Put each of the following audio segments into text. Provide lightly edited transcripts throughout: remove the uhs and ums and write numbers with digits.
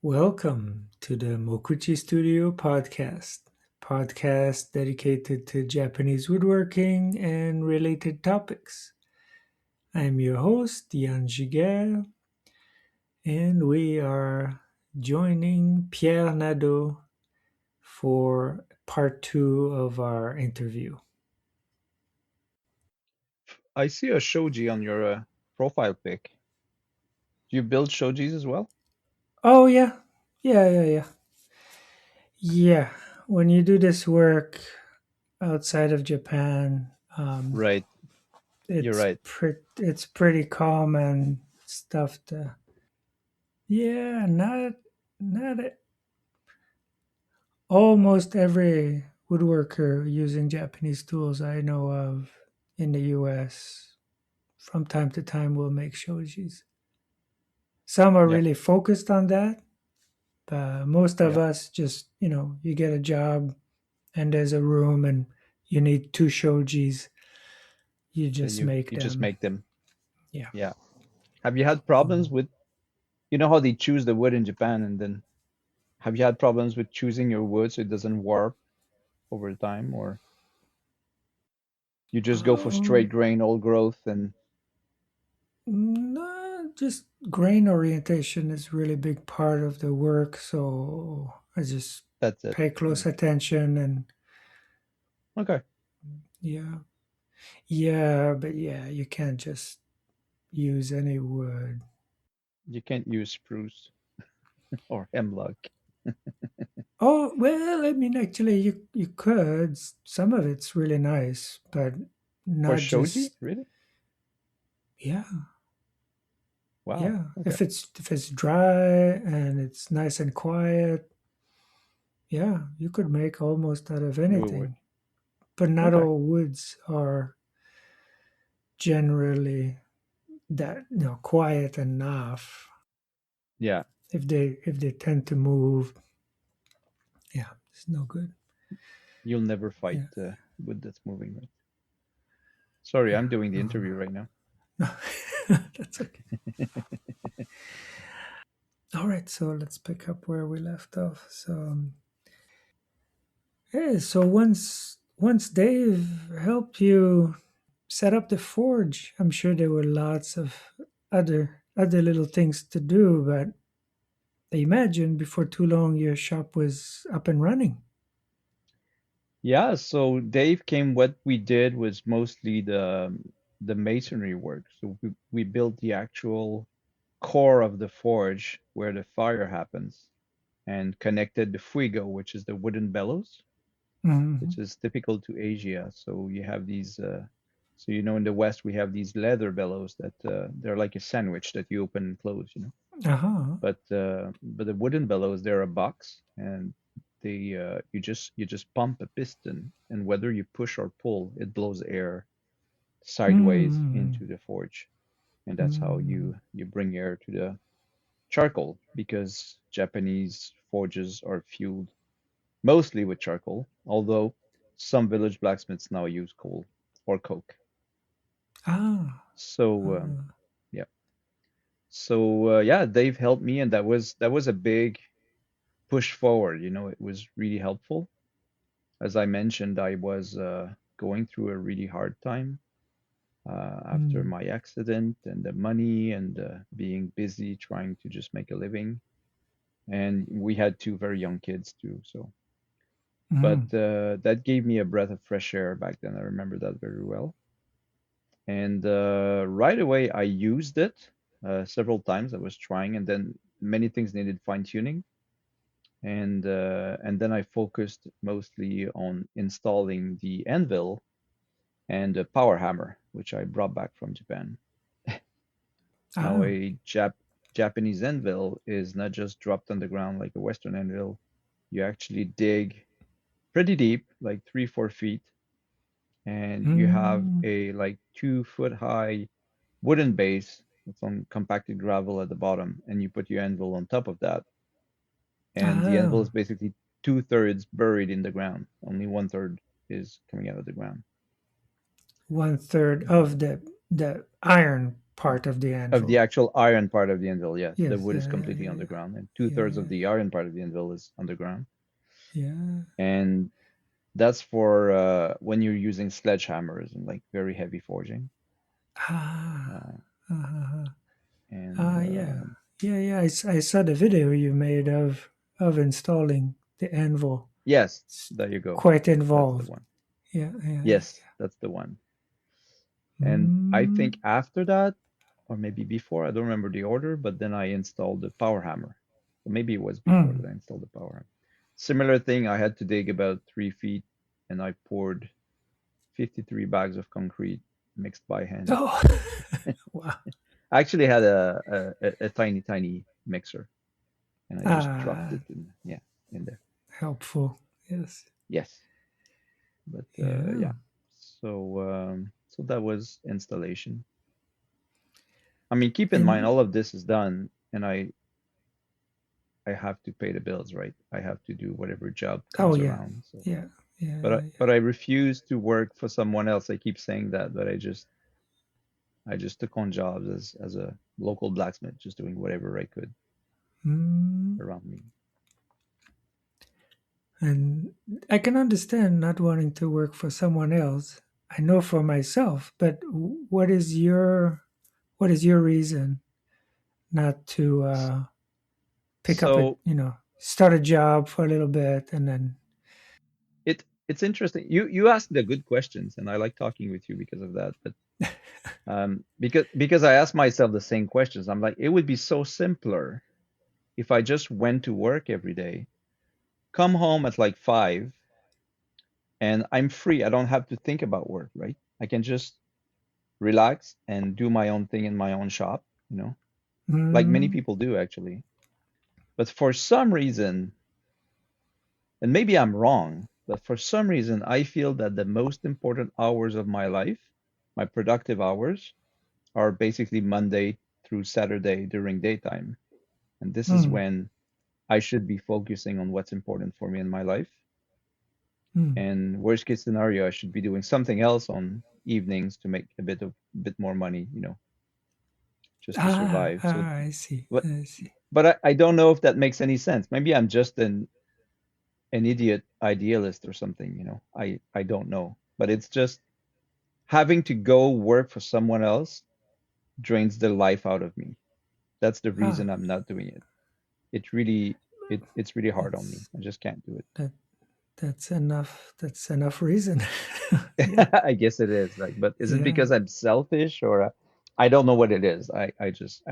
Welcome to the Mokuchi Studio podcast dedicated to Japanese woodworking and related topics. I'm your host, Yan Jiger, and we are joining Pierre Nadeau for part two of our interview. I see a shoji on your profile pic. Do you build shojis as well? Oh, yeah. Yeah. Yeah. When you do this work outside of Japan, Right, you're right. it's pretty common stuff to. Yeah, not almost every woodworker using Japanese tools I know of in the US from time to time will make shojis. Some are Yeah, really focused on that, but most of yeah. us just, you get a job and there's a room and you need two shojis, you Then just you make you just them. make them. Yeah. Yeah. Have you had problems with how they choose the wood in Japan, and then have you had problems with choosing your wood so it doesn't warp over time, or you just go for straight Um, grain, old growth, and No, just grain orientation is really big part of the work. So I just that's it? pay Yeah. close attention and Okay. yeah, yeah, but yeah, you can't just use any wood. You can't use spruce or hemlock Oh well, I mean, actually, you could. Some of it's really nice, but for not shoji, just really? yeah, Wow. yeah. Okay. If it's dry and it's nice and quiet, yeah, you could make almost out of It would work. anything. But not Okay. all woods are generally that quiet enough. Yeah. If they tend to move, yeah, it's no good. You'll never fight Yeah, wood that's moving, right? Sorry, yeah. I'm doing the No, interview right now. no. That's okay. All right, so let's pick up where we left off. So once Dave helped you set up the forge, I'm sure there were lots of other little things to do, but I imagine before too long your shop was up and running. Yeah, so Dave came. What we did was mostly the masonry work. So we built the actual core of the forge where the fire happens and connected the fuigo, which is the wooden bellows, Hmm. which is typical to Asia. So you have these, so in the West we have these leather bellows that they're like a sandwich that you open and close. Uh-huh. But the wooden bellows, they're a box, and they you just pump a piston, and whether you push or pull, it blows air sideways Mm. into the forge, and that's how Mm. you bring air to the charcoal, because Japanese forges are fueled mostly with charcoal, although some village blacksmiths now use coal or coke. Ah. So Ah. yeah, so yeah, Dave helped me, and that was a big push forward. It was really helpful. As I mentioned, I was going through a really hard time after Mm. my accident, and the money, and being busy trying to just make a living. And we had two very young kids too. So, but Mm. that gave me a breath of fresh air back then. I remember that very well. And right away, I used it several times. I was trying, and then many things needed fine tuning. And then I focused mostly on installing the anvil and a power hammer, which I brought back from Japan. Now, Ah. a Japanese anvil is not just dropped on the ground like a Western anvil. You actually dig pretty deep, like 3, 4 feet, and you have Mm. a like 2 foot high wooden base with some compacted gravel at the bottom, and you put your anvil on top of that, and the anvil is Ah. basically 2/3 buried in the ground. Only 1/3 is coming out of the ground. One third of the iron part of the Of the anvil. actual iron part of the anvil, yes. The Yes, wood is yeah, yeah, completely yeah, underground, and yeah, two-thirds of yeah, the iron part of the anvil is underground. yeah. And that's for when you're using sledgehammers and like very heavy forging. Ah, Uh, uh, and yeah, yeah, yeah. I saw the video you made of installing the anvil. yes, It's there you go. quite That's the involved. one. Yeah, yeah, yeah. Yes, that's the one. And I Mm. think after that, or maybe before, I don't remember the order, but then I installed the power hammer. So maybe it was before that Mm. I installed the power hammer. Similar thing, I had to dig about 3 feet and I poured 53 bags of concrete mixed by hand. Oh, wow. I actually had a tiny, tiny mixer and I just dropped Ah, it in, yeah, in there. helpful. Yes. Yes. But Yeah. yeah. So that was installation. I mean, keep in mind And all of this is done and I have to pay the bills, right? I have to do whatever job oh comes yeah, around. So, yeah, yeah, but yeah, yeah. I refuse to work for someone else. I keep saying that, but I just took on jobs as a local blacksmith, just doing whatever I could Mm. around me. And I can understand not wanting to work for someone else. I know for myself, but what is your reason not to pick up a So start a job for a little bit and then it's interesting. You asked the good questions, and I like talking with you because of that. But because I ask myself the same questions, I'm like, it would be so simpler if I just went to work every day, come home at like 5, and I'm free. I don't have to think about work, right? I can just relax and do my own thing in my own shop, like many mm, people do actually. But for some reason, and maybe I'm wrong, but for some reason, I feel that the most important hours of my life, my productive hours, are basically Monday through Saturday during daytime. And this is mm, when I should be focusing on what's important for me in my life. mm. And worst case scenario, I should be doing something else on evenings to make a bit more money, just to survive. So, I see, but I see. I don't know if that makes any sense. Maybe I'm just an idiot idealist or something, I don't know. But it's just having to go work for someone else drains the life out of me. That's the Ah, reason I'm not doing it. It really it's really hard on me. that's I just can't do that that's enough. That's enough reason. Yeah, it. I guess it is like, but is it yeah. because I'm selfish or I don't know what it is. I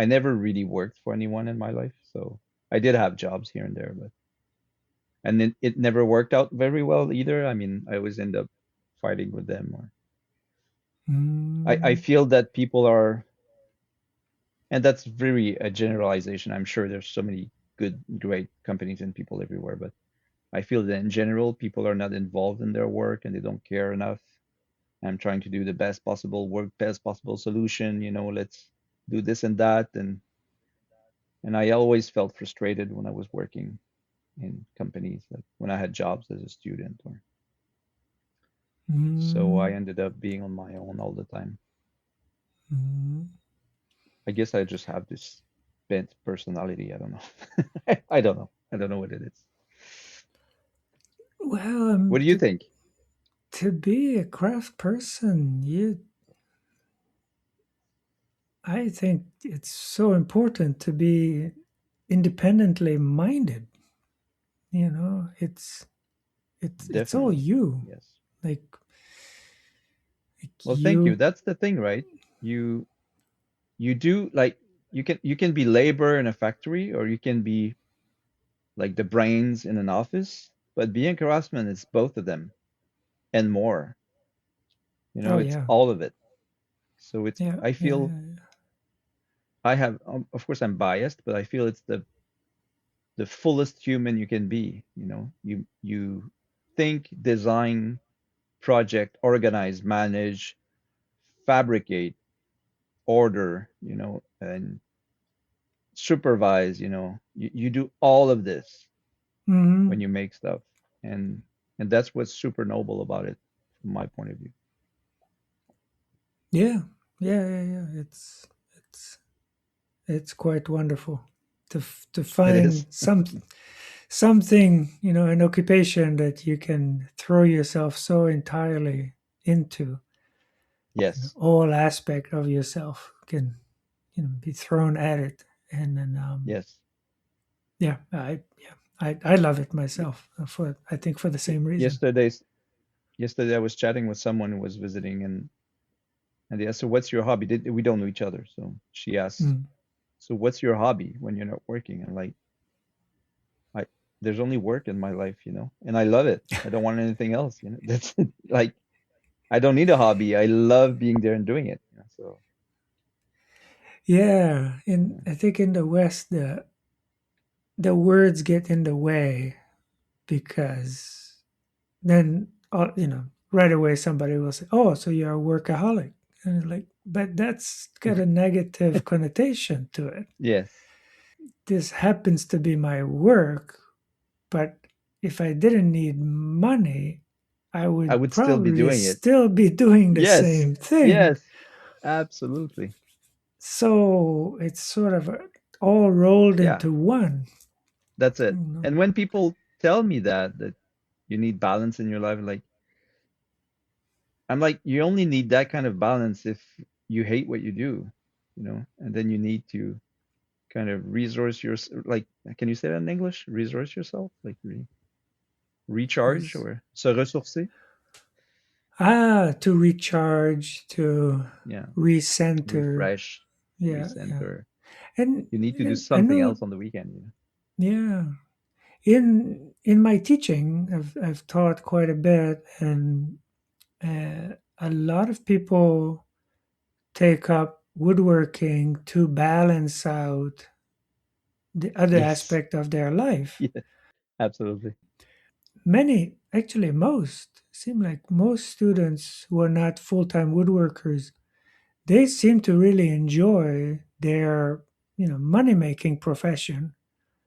never really worked for anyone in my life, so I did have jobs here and there, but and it never worked out very well either. I mean, I always end up fighting with them or I Mm, feel that people are, and that's very a generalization. I'm sure there's so many good, great companies and people everywhere, but I feel that in general, people are not involved in their work and they don't care enough. I'm trying to do the best possible work, best possible solution. Let's do this and that, and I always felt frustrated when I was working in companies, like when I had jobs as a student, or so I mm, ended up being on my own all the time. mm. I guess I just have this bent personality. I don't know. I don't know. I don't know what it is. Well, What do you think? to be a craft person, I think it's so important to be independently minded. It's all Definitely. you. Yes. Like Well, thank you. you. That's the thing, right? You you do like you can be labor in a factory or you can be like the brains in an office, but being a craftsman is both of them and more. Oh It's yeah, all of it. So yeah, I yeah, feel yeah, yeah. I have of course I'm biased, but I feel it's the fullest human you can be, you think, design, project, organize, manage, fabricate, order, and supervise, you do all of this when Hmm. you make stuff. And and that's what's super noble about it from my point of view. Yeah, yeah, yeah, yeah. it's quite wonderful to It is. find something, an occupation that you can throw yourself so entirely into. Yes. All aspect of yourself can, be thrown at it, and then Yes. I love it myself, for I think for the Y- same reason. Yesterday, yesterday I was chatting with someone who was visiting, and they asked, "So what's your hobby?" We don't know each other, so she asked, Mm. "So what's your hobby when you're not working?" And like, I there's only work in my life, and I love it. I don't want anything else. That's like I don't need a hobby. I love being there and doing it. So Yeah, in yeah. I think in the West, the words get in the way, because then, right away somebody will say, "Oh, so you're a workaholic," and it's like, but that's got a negative connotation to it. Yes, This happens to be my work, but if I didn't need money, I I would would still be probably doing it. still be doing the Yes, same thing. yes, absolutely. So it's sort of all rolled Yeah, into one. that's I it. don't know. And when people tell me that you need balance in your life, like I'm like, you only need that kind of balance if you hate what you do, and then you need to kind of resource your like, can you say that in English? Resource yourself, like recharge Res- or se ressourcer. to recharge, to Yeah, recenter. refresh, Yeah, yeah. recenter. And, You need to do and I something know, else on the weekend. yeah. In my teaching, I've taught quite a bit, and a lot of people take up woodworking to balance out the other Yes, aspect of their life. yeah, absolutely. Many, actually, most, seem like most students who are not full time woodworkers, they seem to really enjoy their, money making profession.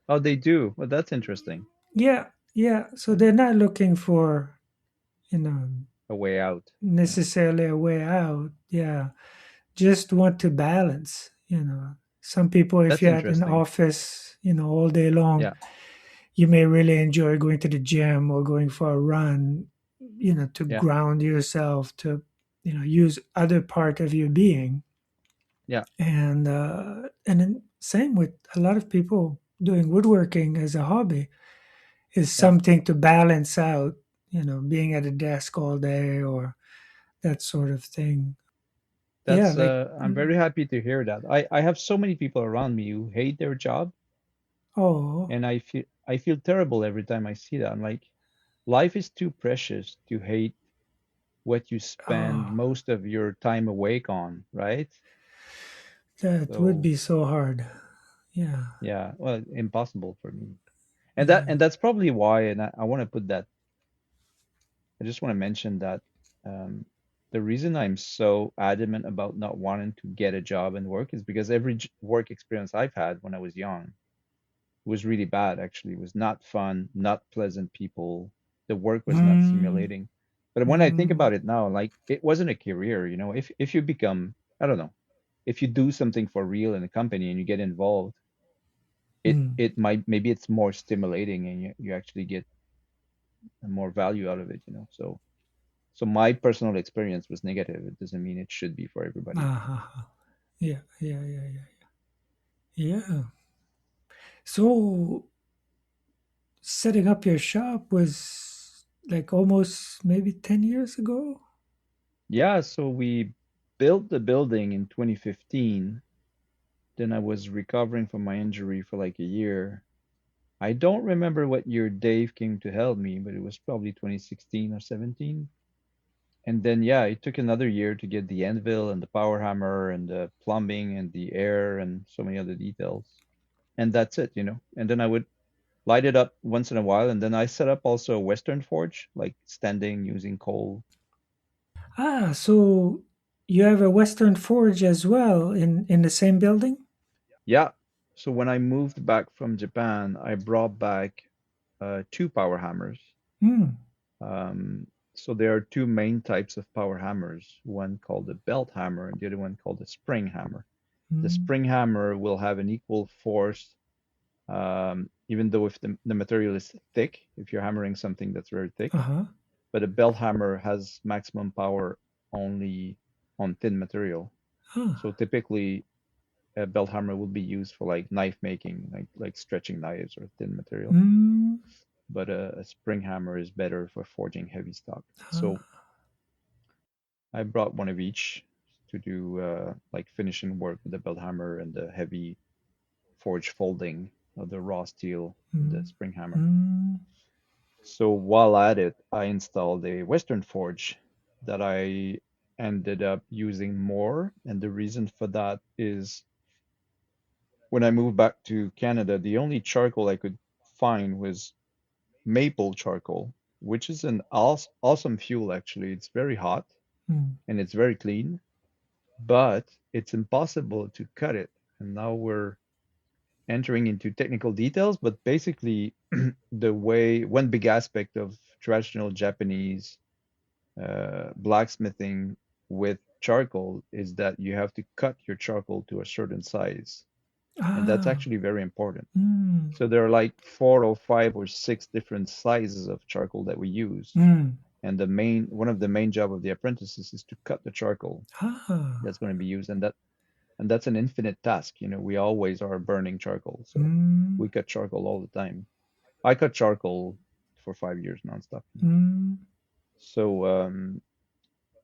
Oh, they do. Well, that's interesting. Yeah, yeah. So Yeah, they're not looking for, you know, a way out. Yeah, necessarily a way out. Yeah, just want to balance. Some people, if that's you're at an interesting. office, all day long, Yeah, you may really enjoy going to the gym or going for a run, to yeah, ground yourself, to, use other part of your being. yeah, And then same with a lot of people doing woodworking as a hobby, is yeah. something to balance out, being at a desk all day, or that sort of thing. Yeah, That's like, I'm very happy to hear that. I have so many people around me who hate their job, oh, and I feel terrible every time I see that. I'm like, life is too precious to hate what you spend oh, most of your time awake on, right? that would So be so hard. Yeah, yeah, well, impossible for me. And that yeah. and that's probably why, and I want to put that. I just want to mention that um, the reason I'm so adamant about not wanting to get a job and work is because every work experience I've had when I was young was really bad, actually. It was not fun, not pleasant people. The work was not Mm, stimulating. But when I think mm, about it now, like it wasn't a career. If you become, I don't know, if you do something for real in a company and you get involved, it mm. it might maybe it's more stimulating and you actually get more value out of it. So my personal experience was negative. It doesn't mean it should be for everybody. Ah, yeah, yeah, yeah, yeah, yeah. So setting up your shop was like almost maybe 10 years ago. Yeah, so we built the building in 2015. Then I was recovering from my injury for like a year. I don't remember what year Dave came to help me, but it was probably 2016 or 17. And then, yeah, it took another year to get the anvil and the power hammer and the plumbing and the air and so many other details. And that's it. And then I would light it up once in a while. And then I set up also a Western forge, like standing using coal. So you have a Western Forge as well in the same building? Yeah. So when I moved back from Japan, I brought back two power hammers. Hmm. So there are two main types of power hammers, one called a belt hammer and the other one called a spring hammer. The Mm. spring hammer will have an equal force, even though if the material is thick, if you're hammering something that's very thick, Uh-huh. but a belt hammer has maximum power only on thin material. Huh. So typically, a belt hammer will be used for like knife making, like stretching knives or thin material. Mm. But a spring hammer is better for forging heavy stock. Huh. So I brought one of each to do like finishing work with the belt hammer and the heavy forge folding of the raw steel with the Mm. spring hammer. Mm. So while at it, I installed a Western forge that I ended up using more. And the reason for that is when I moved back to Canada, the only charcoal I could find was maple charcoal, which is an awesome fuel actually. It's very hot Mm. and it's very clean, but it's impossible to cut it. And now we're entering into technical details, but basically, the way one big aspect of traditional Japanese blacksmithing with charcoal is that you have to cut your charcoal to a certain size, and that's Ah. actually very important. Mm. So there are like four or five or six different sizes of charcoal that we use, Mm. and the main one of the main job of the apprentices is to cut the charcoal Ah. that's going to be used, and that's an infinite task. We always are burning charcoal, so Mm. we cut charcoal all the time. I cut charcoal for 5 years nonstop. Mm. So,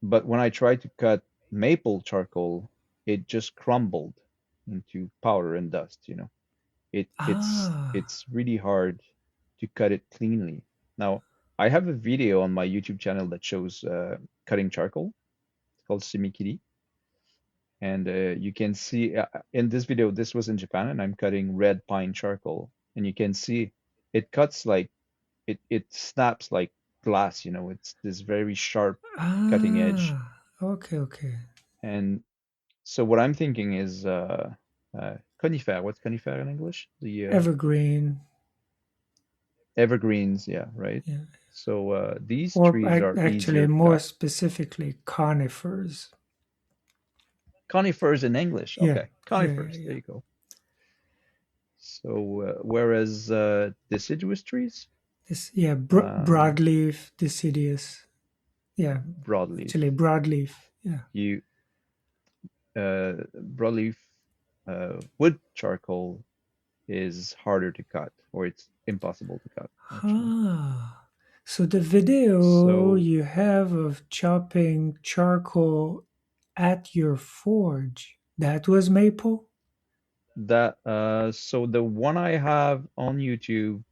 but when I tried to cut maple charcoal, it just crumbled into powder and dust. Ah. It's really hard to cut it cleanly. Now, I have a video on my YouTube channel that shows cutting charcoal. It's called smithy, and you can see in this video. This was in Japan, and I'm cutting red pine charcoal, and you can see it cuts like it snaps like glass. It's this very sharp cutting edge. Ah. Okay, okay. And so what I'm thinking is conifer. What's conifer in English? The Evergreen. evergreens, yeah, right. Yeah. So these Or trees are actually, easier to more cut. specifically, conifers. Conifers in English. Yeah. Okay, Yeah, yeah, conifers. yeah. There you go. So whereas deciduous trees, This, yeah, um, broadleaf deciduous. Yeah, broadleaf, actually, broadleaf. Yeah. you broadleaf wood charcoal is harder to cut, or it's impossible to cut, actually. Ah. So the video So you have of chopping charcoal at your forge, that was maple? so the one I have on YouTube,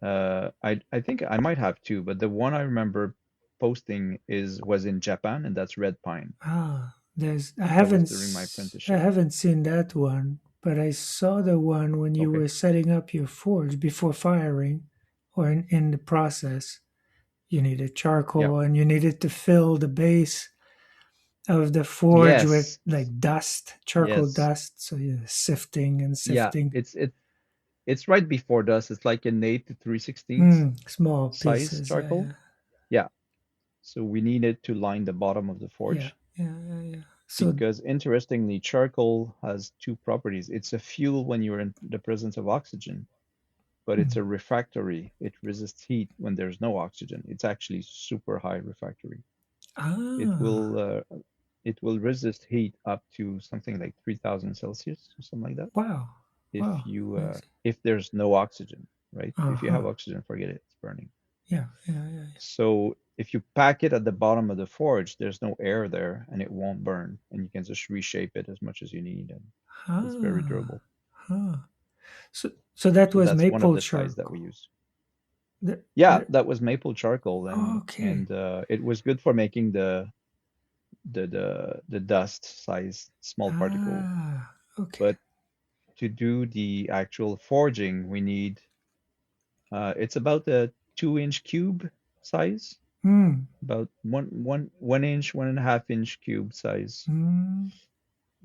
I think I might have two, but the one I remember posting is was in Japan, and that's red pine. Ah, there's That was during my I apprenticeship. haven't seen that one, but I saw the one when you Okay. were setting up your forge before firing or in the process. You needed Yeah. charcoal and you needed to fill the base of the forge with Yes. like dust, charcoal Yes. dust. So you're sifting and Yeah. sifting. It's right before dust. It's like an 8 to 3/16 Small size pieces. Yeah, charcoal. yeah, Yeah. So we needed to line the bottom of the yeah, forge yeah, yeah, yeah. So, because interestingly, charcoal has two properties. It's a fuel when you're in the presence of oxygen, but it's mm, a refractory. It resists heat when there's no oxygen. It's actually super high refractory. It will ah, uh, it will resist heat up to something like 3000 Celsius or something like that. wow, wow, amazing. If there's no oxygen, right? Uh If you have huh. oxygen, forget it, it's burning. Yeah, yeah, yeah, yeah. So if you pack it at the bottom of the forge, there's no air there and it won't burn, and you can just reshape it as much as you need, and it's very Ah, durable. huh. So that So was that's one of maple the size that we charcoal. use. The, Yeah, the, that was maple charcoal, okay. and it was good for making the dust size small particle. Ah, okay. But to do the actual forging, we need it's about a 2 inch cube size, Hmm. about one inch, 1.5 inch cube size, Hmm.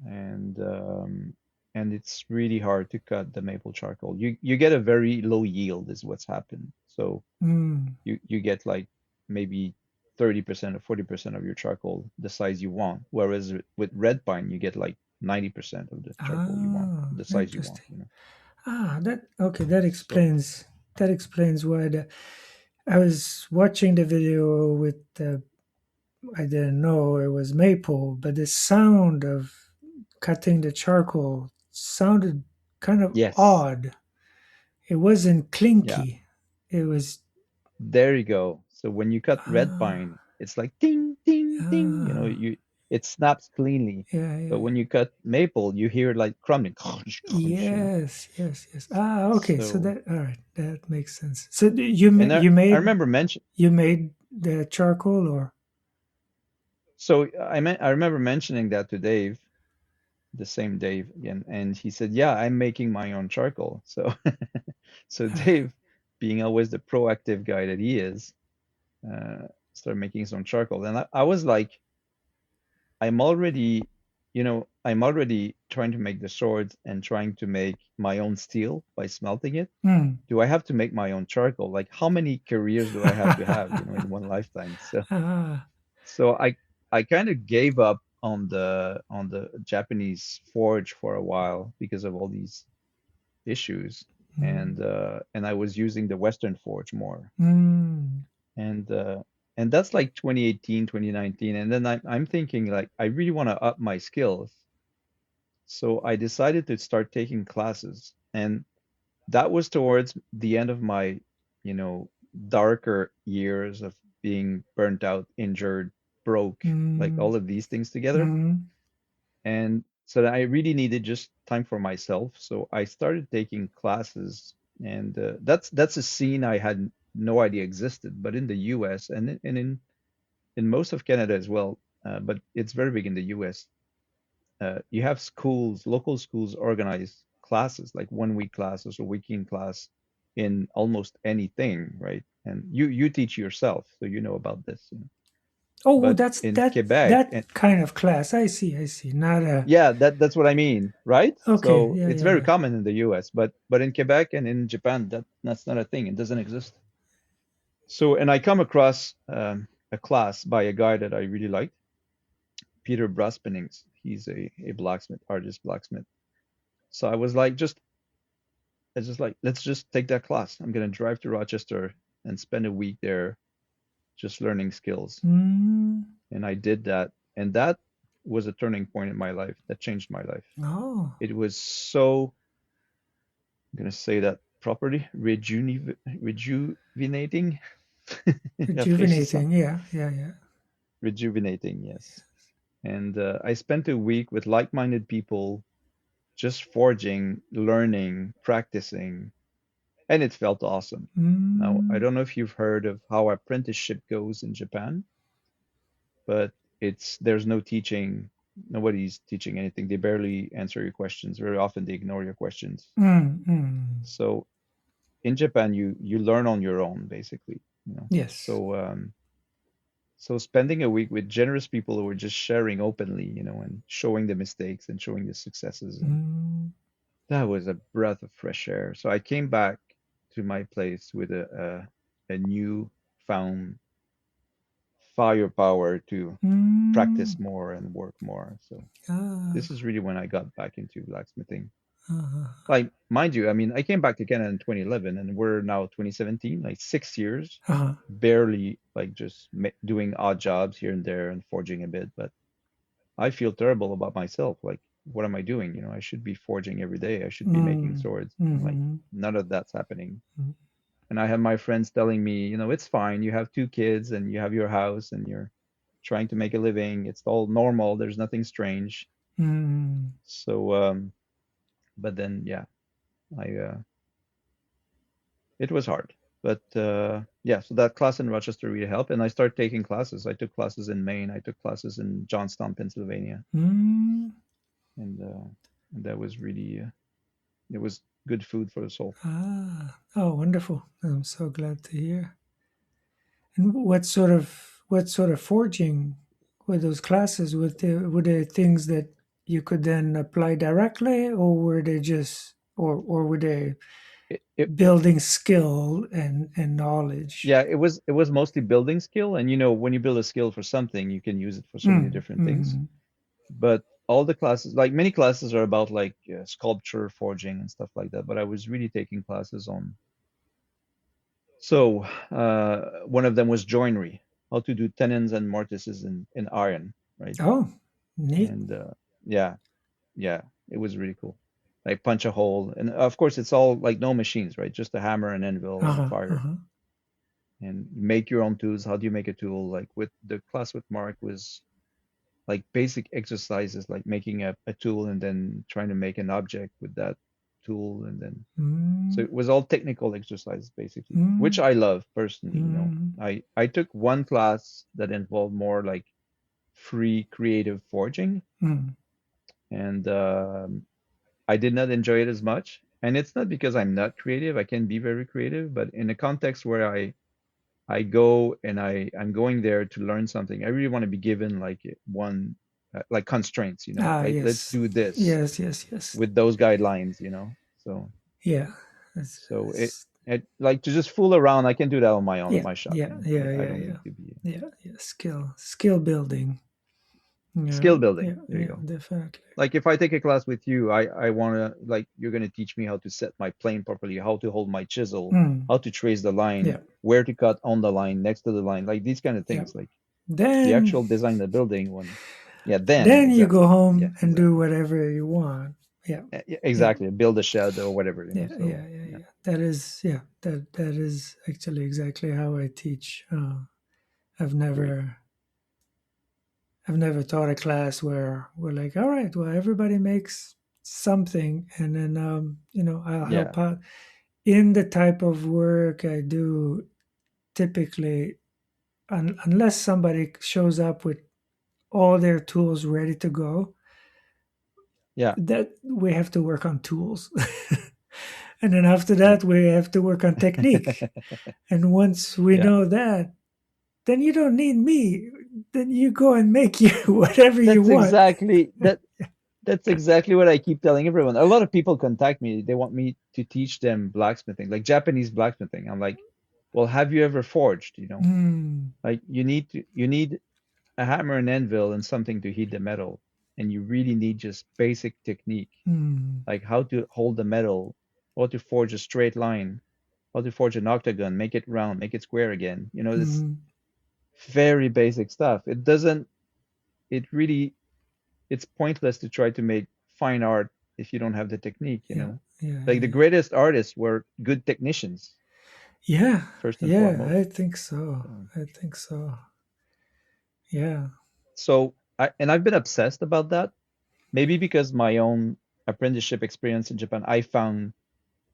and and it's really hard to cut the maple charcoal. You get a very low yield is what's happened. So Hmm. you get like maybe 30% or 40% of your charcoal the size you want, whereas with red pine you get like 90% of the charcoal you want, Ah, the size you want, interesting. you know. That okay, that So explains why I was watching the video with I didn't know it was maple, but the sound of cutting the charcoal sounded kind of yes, odd. It wasn't yeah, clinky. It was there you go. So when you cut red ah pine, it's like ding, ding, ding. You know, ah it snaps cleanly. yeah But yeah when you cut maple, you hear like crumbling, you know. yes. Okay, so So that all right, that makes sense. So and I remember mention. you made the charcoal or So I remember mentioning that to Dave, the same Dave again, and he said, "Yeah, I'm making my own charcoal." So so Dave, being always the proactive guy that he is, uh, started making his own charcoal, and I was like, I'm already, I'm already trying to make the swords and trying to make my own steel by smelting it. hmm. Do I have to make my own charcoal? Like, how many careers do I have, in one lifetime? So, ah, so I kind of gave up on the Japanese forge for a while because of all these issues, mm, and I was using the Western forge more, mm, and uh, and that's like 2018, 2019, and then I'm thinking like I really want to up my skills, so I decided to start taking classes, and that was towards the end of my, you know, darker years of being burnt out, injured, broke, like mm, all of these things together. mm, And so I really needed just time for myself. So I started taking classes, and that's a scene I had no idea existed, but in the U.S. and in most of Canada as well, but it's very big in the U.S. You have schools, local schools organize classes like 1 week classes or weekend class in almost anything, right? And you teach yourself, so you know about this. oh, But that's in Quebec, that and kind of class. I see. Not a yeah, that's what I mean, right? okay. So Yeah, it's yeah, very yeah. common in the US, but in Quebec and in Japan, that's not a thing. It doesn't exist. So, and I come across a class by a guy that I really liked, Peter Braspennings. He's a blacksmith, artist blacksmith. So I was just like, let's just take that class. I'm gonna drive to Rochester and spend a week there just learning skills. Mm, And I did that, and that was a turning point in my life. That changed my life. oh, It was so, I'm gonna say that properly, rejuvenating. Rafraîchissant. rejuvenating. Yeah, yeah, yeah. Rejuvenating, yes. And I spent a week with like-minded people, just forging, learning, practicing, and it felt awesome. Now, I Mm, don't know if you've heard of how apprenticeship goes in Japan, but there's no teaching. Nobody's teaching anything. They barely answer your questions. Very often they ignore your questions. mm. So in Japan, you learn on your own, basically. Yes. So spending a week with generous people who are just sharing openly, and showing the mistakes and showing the successes, and Mm, that was a breath of fresh air. So I came back to my place with a new found firepower to mm, practice more and work more. So ah, this is really when I got back into blacksmithing. uh, Like, mind you, I mean, I came back to Canada in 2011, and we're now 2017, like 6 years, uh, barely like just doing odd jobs here and there and forging a bit. But I feel terrible about myself. Like, what am I doing? I should be forging every day. I should be making mm, swords. And like, mm, none of that's happening. mm, And I have my friends telling me, it's fine. You have two kids and you have your house and you're trying to make a living. It's all normal. There's nothing strange. mm, So, but then, yeah, I it was hard. But yeah, so that class in Rochester really helped. And I started taking classes. I took classes in Maine. I took classes in Johnstown, Pennsylvania, mm. and that was really it was good food for the soul. Oh, wonderful! I'm so glad to hear. And what sort of forging were those classes? Were they things that you could then apply directly, or were they just or were they It building skill and knowledge? Yeah, it was mostly building skill, and when you build a skill for something, you can use it for so many Mm, different things. mm, But all the classes, like many classes are about like sculpture, forging, and stuff like that. But I was really taking classes on. So one of them was joinery, how to do tenons and mortises in iron, right? Oh, neat. And yeah, yeah, it was really cool. Like punch a hole, and of course it's all like no machines, right? Just a hammer, and anvil, and Uh-huh, fire, uh-huh. and make your own tools. How do you make a tool? Like with the class with Mark was like basic exercises, like making a tool and then trying to make an object with that tool, and then so Mm, it was all technical exercises basically, which mm, I love personally. mm, I took one class that involved more like free creative forging, mm. and I did not enjoy it as much. And it's not because I'm not creative. I can be very creative, but in a context where I go and I'm going there to learn something, I really want to be given like one like constraints, Ah, like let's yes. do this Yes, yes, yes. with those guidelines. So Yeah. That's, so that's it like to just fool around, I can do that on my own in yeah, my shop. yeah, yeah, I yeah, don't yeah. need to be Yeah, yeah. Skill building. Yeah, skill building. yeah, There you yeah, go. definitely. Like if I take a class with you, I want to like you're going to teach me how to set my plane properly, how to hold my chisel, Mm. how to trace the line, Yeah, where to cut on the line, next to the line, like these kind of yeah. things. Like the Then actual design of the building one. Yeah, then then you go exactly. Yeah, home and do exactly. whatever you want. Yeah, Yeah, yeah, exactly. Build a shed or whatever. yeah, So yeah, yeah, yeah, yeah. That is, yeah, that is actually exactly how I teach. I've great. never I've never taught a class where we're like, all right, well, everybody makes something, and then I'll Yeah, help out in the type of work I do. Typically, unless somebody shows up with all their tools ready to go, yeah, that we have to work on tools. And then after yeah. that we have to work on technique. And once we Yeah. know that, then you don't need me. Then you go and make you whatever you That's want. exactly that. That's exactly what I keep telling everyone. A lot of people contact me. They want me to teach them blacksmithing, like Japanese blacksmithing. I'm like, well, have you ever forged? Mm, Like you need a hammer and anvil and something to heat the metal, and you really need just basic technique, mm, like how to hold the metal, how to forge a straight line, how to forge an octagon, make it round, make it square again. This mm. very basic stuff. It doesn't. It really it's pointless to try to make fine art if you don't have the technique, Yeah, yeah, Like the yeah, greatest artists were good technicians, yeah, first and yeah. foremost. I think so. So, I think so. Yeah. and I've been obsessed about that. Maybe because my own apprenticeship experience in Japan, I found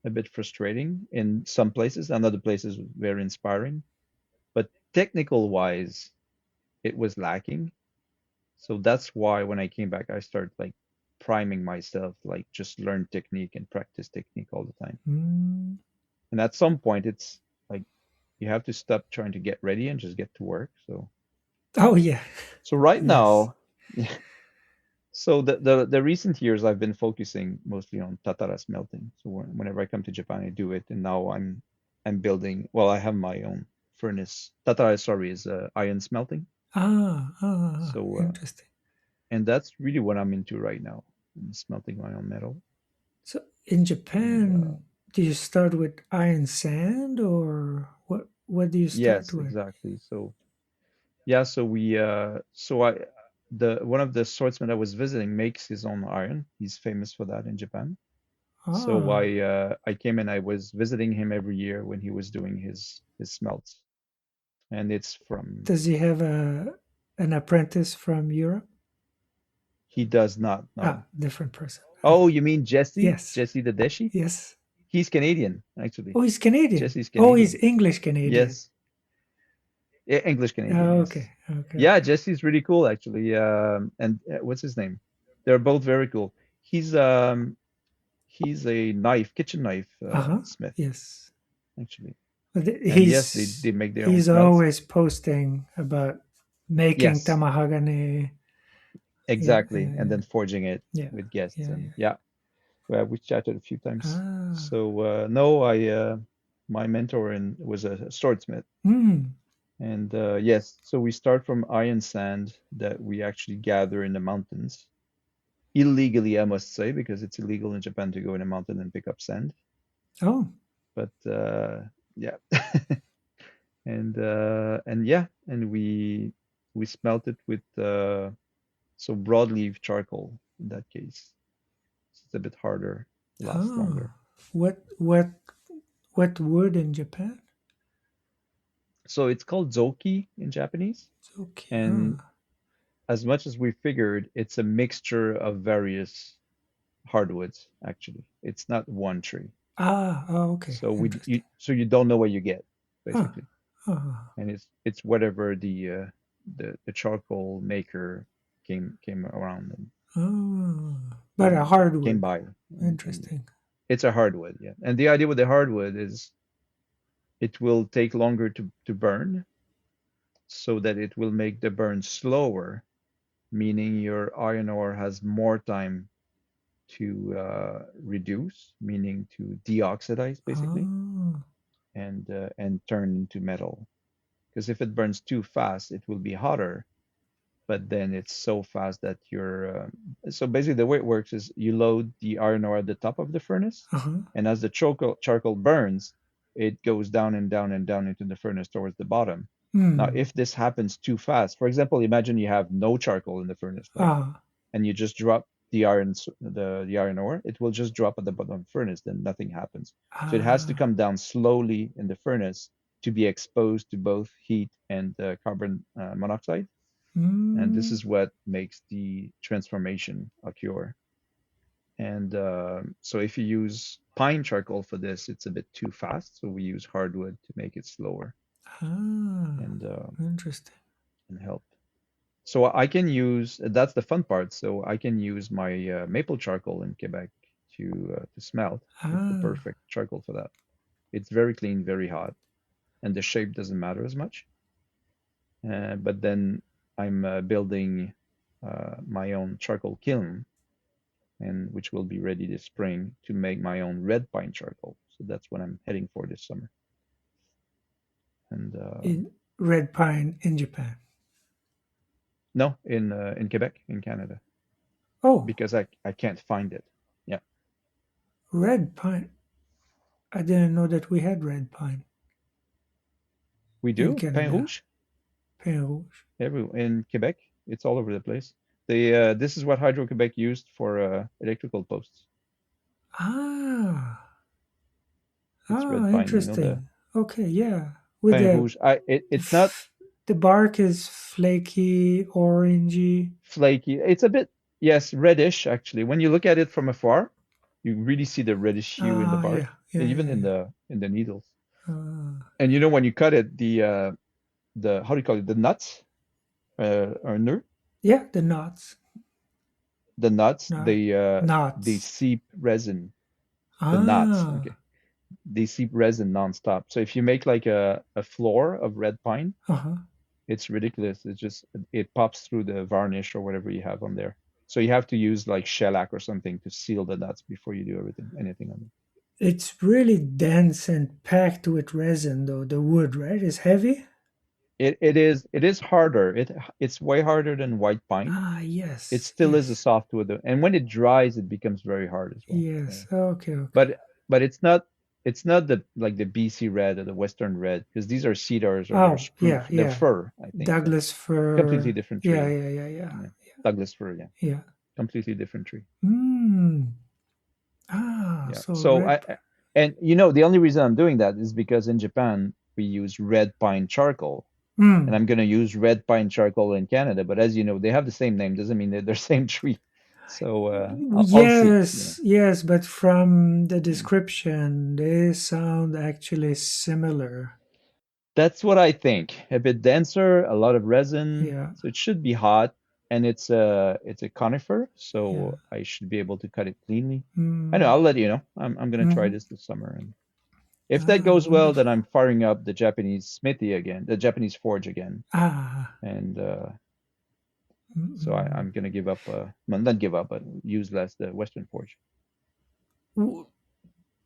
a bit frustrating in some places, and other places very inspiring. But technical wise, it was lacking. So that's why when I came back, I started like priming myself, like just learn technique and practice technique all the time. Mm. And at some point, it's like you have to stop trying to get ready and just get to work. Oh yeah. So right Yes. now, so the recent years I've been focusing mostly on tatara smelting. So whenever I come to Japan, I do it, and now I'm building. Well, I have my own furnace. Tatara, sorry, is iron smelting. So Interesting. and that's really what I'm into right now, smelting my own metal. So in And Japan, do you start with iron sand or what? What do you start yes, with? exactly. So yeah, so we so I the one of the swordsmen I was visiting makes his own iron. He's famous for that in Japan. So Ah, I came and I was visiting him every year when he was doing his smelts. And it's from does he have a an apprentice from Europe? he does not Ah, know. different person. Okay. Oh, you mean Jesse? Yes. Jesse the Deshi? Yes. He's Canadian, actually. Oh, he's Canadian. Jesse's Oh, he's Canadian. English Canadian. Yes. English Canadian, Oh, yes. okay. Okay. Yeah, Okay. Jesse's really cool actually. And what's his name? They're both very cool. He's he's a kitchen knife Uh huh. smith Yes. actually. But And yes, they make their own he's smelts. always posting about making Yes, tamahagane. Yeah. exactly. And Yeah. then forging it Yeah. with guests Yeah. and Yeah. yeah, well, we chatted a few times. Ah. So no, I my mentor was a swordsmith. Hmm. And yes, so we start from iron sand that we actually gather in the mountains. illegally, I must say, because it's illegal in Japan to go in a mountain and pick up sand. Oh, But yeah, and yeah, and we smelt it with so broadleaf charcoal in that case. It's a bit harder, lasts oh. longer. What wood in Japan? So it's called zoki in Japanese, It's okay. and as much as we figured, it's a mixture of various hardwoods, actually. It's not one tree. Oh, okay. So Interesting. you don't know what you get, Huh. basically. Oh, And it's whatever the charcoal maker came around oh. But a and came hardwood. by and Interesting. it's a hardwood, yeah. And the idea with the hardwood is it will take longer to burn so that it will make the burn slower, meaning your iron ore has more time to reduce, meaning to deoxidize basically, Oh, and turn into metal. Because if it burns too fast, it will be hotter, but then it's so fast that you're. So basically, the way it works is you load the iron ore at the top of the furnace, uh-huh. and as the charcoal burns, it goes down and down and down into the furnace towards the bottom. Now, Hmm. if this happens too fast, for example, imagine you have no charcoal in the furnace, like, Ah, and you just drop the iron ore, it will just drop at the bottom of the furnace, then nothing happens. So it has to ah. come down slowly in the furnace to be exposed to both heat and carbon monoxide, and this Hmm. is what makes the transformation occur. And so if you use pine charcoal for this, it's a bit too fast, so we use hardwood to make it slower Ah. and Interesting. help. So I can use that's the fun part. So I can use my maple charcoal in Quebec to smelt. It's the Ah. perfect charcoal for that. It's very clean, very hot, and the shape doesn't matter as much. But then I'm building my own charcoal kiln, and which will be ready this spring to make my own red pine charcoal. So that's what I'm heading for this summer. And In red pine in Japan. no, in Quebec, in Canada, Oh, because I can't find it. Yeah, red pine. I didn't know that we had red pine we in do pain Canada. rouge Pin rouge. every in Quebec. It's all over the place. They this is what Hydro Quebec used for electrical posts. Ah. It's Ah, red pine, the interesting. Okay, yeah. With pain rouge. It's not the bark is flaky, orangey. flaky. It's a bit, yes, reddish actually. When you look at it from afar, you really see the reddish hue in the Ah, bark, yeah, yeah, and yeah, even yeah. in the needles. Ah, And when you cut it, the how do you call it? The nuts, or ner, yeah, the knots, the nuts, not they knots. seep resin. The knots, Ah, okay, they seep resin nonstop. So if you make like a floor of red pine, uh-huh. it's ridiculous. It's just it pops through the varnish or whatever you have on there. So you have to use like shellac or something to seal the nuts before you do anything on them. It's really dense and packed with resin, though. The wood, right, is heavy. It is harder. It's way harder than white pine. Ah, It yes, still is a yes, softwood, and when it dries, it becomes very hard as well. yes. Okay, okay. But it's not the like the BC red or the Western red because these are cedars or they're Oh, spruce. yeah, They're yeah. fir, I think. Yeah, Douglas completely fir. different Yeah, tree. yeah, yeah, yeah, Yeah, Douglas fir. Yeah, yeah. completely different tree. Hmm. Ah, Yeah. so So red. and the only reason I'm doing that is because in Japan we use red pine charcoal, and Hmm. I'm gonna use red pine charcoal in Canada. But as you know, they have the same name. Doesn't mean they're the same tree. So I'll see. Yes, yes, but from the Yeah. description, they sound actually similar. That's what I think. A bit denser, a lot of resin, Yeah, so it should be hot, and it's a conifer, yeah. so I should be able to cut it cleanly. I know. Mm, I'll let you know. I'm gonna try hmm. this summer, and if that Ah, goes well, then wonderful. I'm firing up the Japanese smithy again, the Japanese forge again, Ah, and so mm-mm. I'm gonna give up. Well, not give up, but use less the Western forge. W-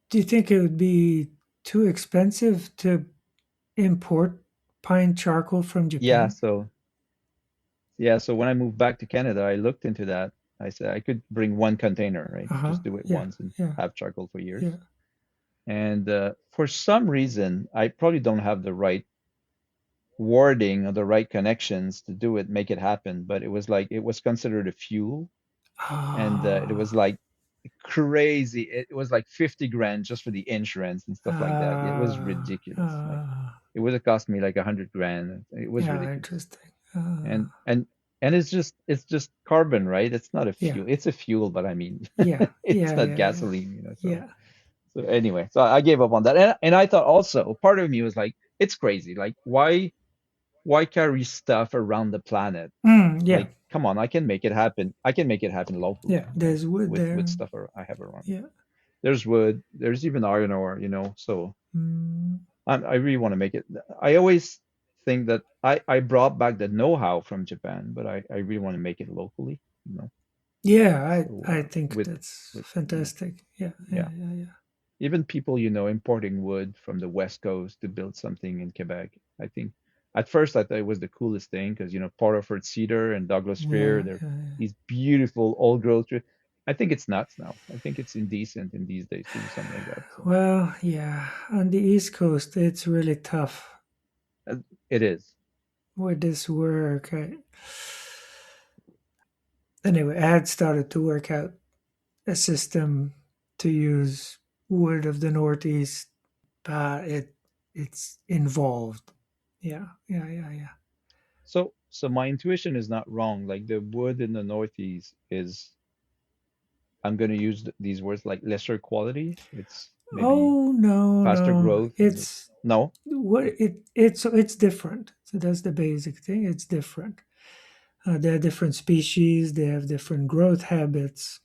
Do you think it would be too expensive to import pine charcoal from Yeah. Japan? So when I moved back to Canada, I looked into that. I said I could bring one container, right? Uh-huh. Just do it Yeah. once and Yeah. have charcoal for years. Yeah. And for some reason, I probably don't have the right wording or the right connections to do it, make it happen. But it was like it was considered a fuel, and it was Ah. like crazy. It was like 50 grand just for the insurance and stuff like that. It was Ah. ridiculous. Like Ah. it would have cost me like 100 grand. It was Yeah. ridiculous. Interesting. And and it's just carbon, right? It's not a Yeah. fuel. It's a fuel, but I mean, Yeah. it's Yeah. not Yeah. Yeah. gasoline, So Yeah. so anyway, so I gave up on that. And I thought also part of me was like, it's crazy. Like why carry stuff around the planet? Yeah. Like, come on, I can make it happen. I can make it happen locally, Yeah. There's wood with there. stuff I have around. Yeah. There's wood. There's even iron ore, So Mm. I really want to make it. I always think that I brought back the know-how from Japan, but I really want to make it locally, you know. Yeah. So I think with that's with fantastic. Yeah. Yeah. yeah, Yeah. Yeah. even people importing wood from the West Coast to build something in Quebec. I think at first I thought it was the coolest thing because Porterford cedar and Douglas fir, Yeah. they're Yeah. these beautiful old growth trees. I think it's nuts now. I think it's indecent in these days to do something like that. So Well, yeah. On the East Coast, it's really tough uh, it is. with this work. Anyway, I had started to work out a system to use wood of the Northeast, but it's involved. Yeah, yeah, yeah, yeah. So my intuition is not wrong. Like the wood in the Northeast is, I'm going to use these words like lesser quality. It's maybe Oh no, faster no, growth and it's it's no. what it's different. So that's the basic thing. It's different. There are different species. They have different growth habits.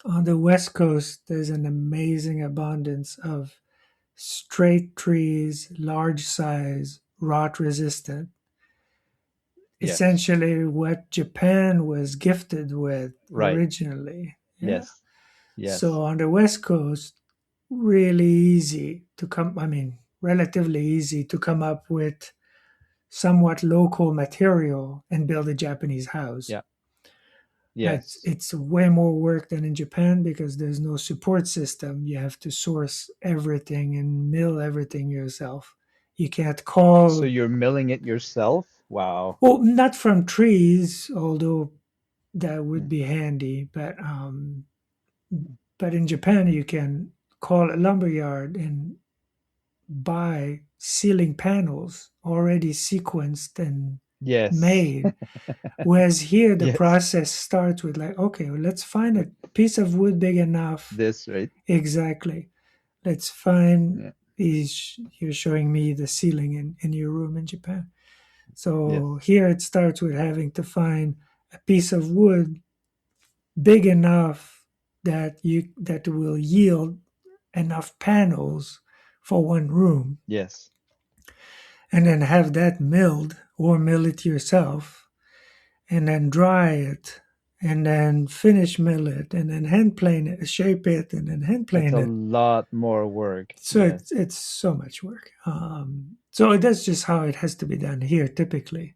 On the West Coast, there's an amazing abundance of straight trees, large size, rot resistant, Yes. essentially what Japan was gifted with Right. originally. Yeah. Yes. Yes. So on the West Coast, really easy to come, I mean, relatively easy to come up with somewhat local material and build a Japanese house. Yeah. It's, Yes. it's way more work than in Japan because there's no support system. You have to source everything and mill everything yourself. You can't So call, you're milling it yourself? Wow. well, not from trees, although that would Mm. be handy. But in Japan, you can call a lumberyard and buy ceiling panels already sequenced and Yes. made. Whereas here, the Yes. process starts with like, okay, well, let's find a piece of wood big enough. This, right? Exactly. Let's find. Yeah. You're showing me the ceiling in your room in Japan. Yes. So here it starts with having to find a piece of wood big enough that will yield enough panels for one room, Yes. and then have that milled or mill it yourself, and then dry it, and then finish mill it, and then hand plane it, shape it, and then hand It's plane a it. lot more work. So Yes. it's so much work. So that's just how it has to be done here typically.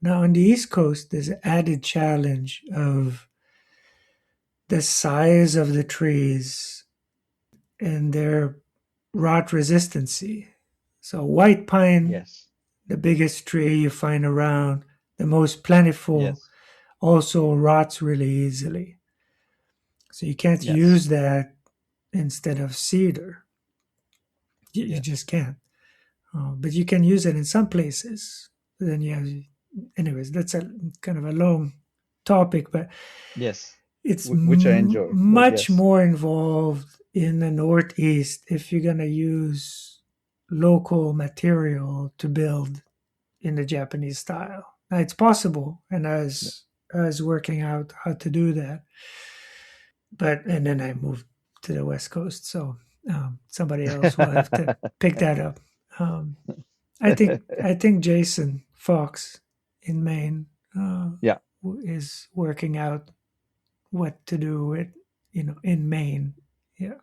Now on the East Coast, there's an added challenge of the size of the trees and their rot resistancy. So white pine, Yes. the biggest tree you find around, the most plentiful, Yes. also rots really easily. So you can't Yes. use that instead of cedar. You Yes. just can't. But you can use it in some places. Then you have, anyways, that's a kind of a long topic, but Yes. it's Which I enjoy. But much yes. more involved in the Northeast if you're going to use local material to build in the Japanese style. Now, it's possible, and I was working out how to do that. But and then I moved to the West Coast, so somebody else will have to pick that up. Um, I think Jason Fox in Maine uh, Yeah. is working out what to do with in Maine. Yeah,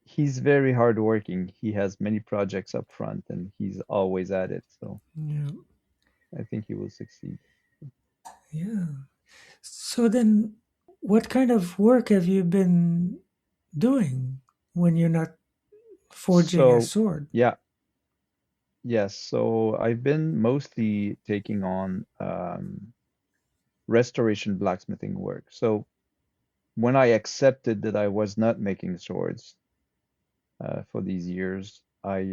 He's very hardworking. He has many projects up front and he's always at it. So yeah, I think he will succeed. yeah. So then, what kind of work have you been doing when you're not forging a So, sword? yeah, yes. So I've been mostly taking on restoration blacksmithing work. So when I accepted that I was not making swords for these years, I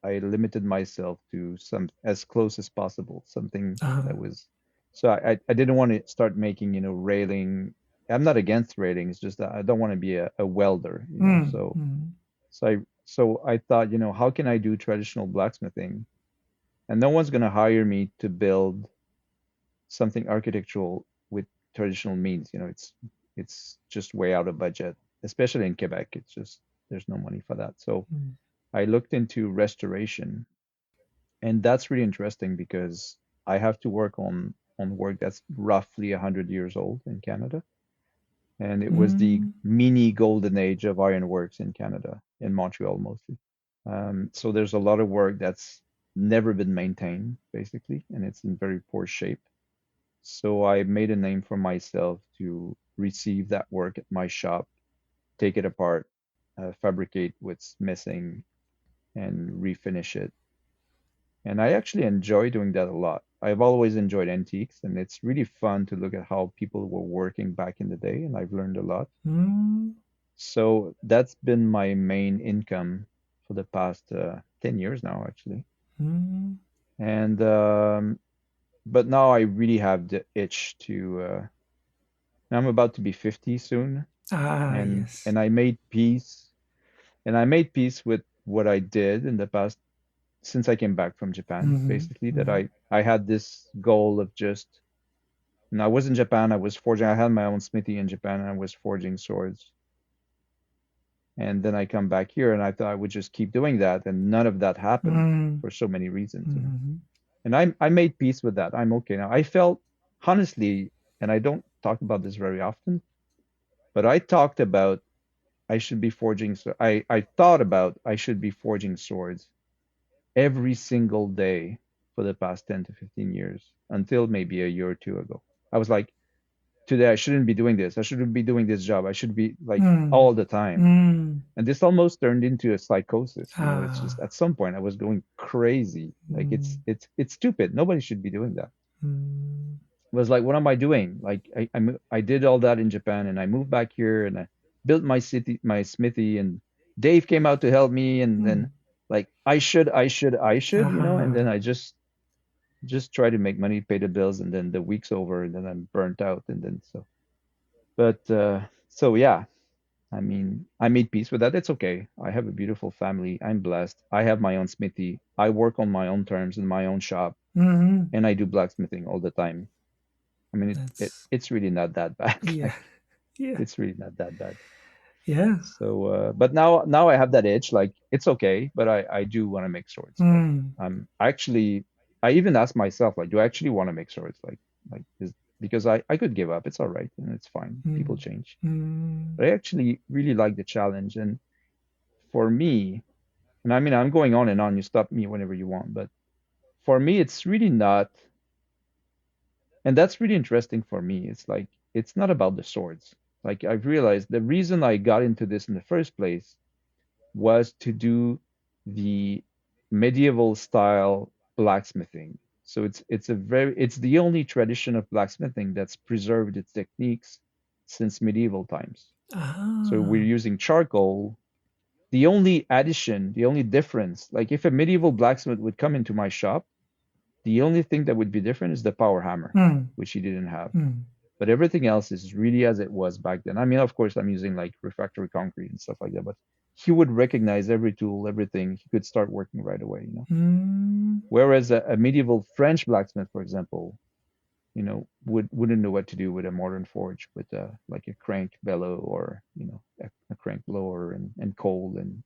limited myself to some as close as possible, something Uh, that was. So I didn't want to start making, railing. I'm not against railing. It's just that I don't want to be a welder, So mm, so I thought, how can I do traditional blacksmithing? And no one's going to hire me to build something architectural with traditional means. It's just way out of budget, especially in Quebec. It's just there's no money for that. So mm, I looked into restoration, and that's really interesting because I have to work on work that's roughly 100 years old in Canada. And it was the mm, mini golden age of ironworks in Canada, in Montreal mostly. So there's a lot of work that's never been maintained, basically, and it's in very poor shape. So I made a name for myself to receive that work at my shop, take it apart, fabricate what's missing, and refinish it. And I actually enjoy doing that a lot. I've always enjoyed antiques, and it's really fun to look at how people were working back in the day, and I've learned a lot. mm, So that's been my main income for the past 10 years now, actually. mm. And but now I really have the itch to. I'm about to be 50 soon, Ah, and yes. and I made peace, and I made peace with what I did in the past since I came back from Japan. Mm, Basically, that mm, I had this goal of just. And I was in Japan. I was forging. I had my own smithy in Japan, and I was forging swords. And then I come back here, and I thought I would just keep doing that, and none of that happened mm, for so many reasons. mm, And I made peace with that. I'm okay now. I felt honestly, and I don't talk about this very often, but I talked about I should be forging. So I thought about I should be forging swords every single day for the past 10 to 15 years until maybe a year or two ago. I was like, today I shouldn't be doing this. I shouldn't be doing this job. I should be like mm, all the time. mm. And this almost turned into a psychosis. It's just Ah, at some point I was going crazy. Like it's mm, it's it's stupid. Nobody should be doing that. mm, It was like, what am I doing? Like I did all that in Japan, and I moved back here, and I built my smithy, and Dave came out to help me, and then mm. like I should, and then Ah, I just try to make money, pay the bills, and then the week's over, and then I'm burnt out, and then so yeah, I mean, I made peace with that. It's okay. I have a beautiful family. I'm blessed. I have my own smithy. I work on my own terms in my own shop, mm. and I do blacksmithing all the time. I mean, That's it's really not that bad. yeah, Like, yeah, it's really not that bad. yeah. So, but now I have that itch. Like, it's okay, but I do want to make swords. Like, Mm, actually, I even asked myself, like, do I actually want to make swords? Like, because I could give up. It's all right, and it's fine. People mm, change. mm. But I actually really like the challenge, and for me, and I mean, I'm going on and on. You stop me whenever you want, but for me, it's really not, and that's really interesting for me. It's like it's not about the swords. Like I've realized the reason I got into this in the first place was to do the medieval style blacksmithing. So it's the only tradition of blacksmithing that's preserved its techniques since medieval times. So we're Ah, using charcoal. The only addition, the only difference, like if a medieval blacksmith would come into my shop, the only thing that would be different is the power hammer, mm, which he didn't have. mm. But everything else is really as it was back then. I mean, of course, I'm using like refractory concrete and stuff like that, but he would recognize every tool, everything. He could start working right away. Mm. Whereas a medieval French blacksmith, for example, wouldn't know what to do with a modern forge with like a crank bellow or a crank blower and coal, and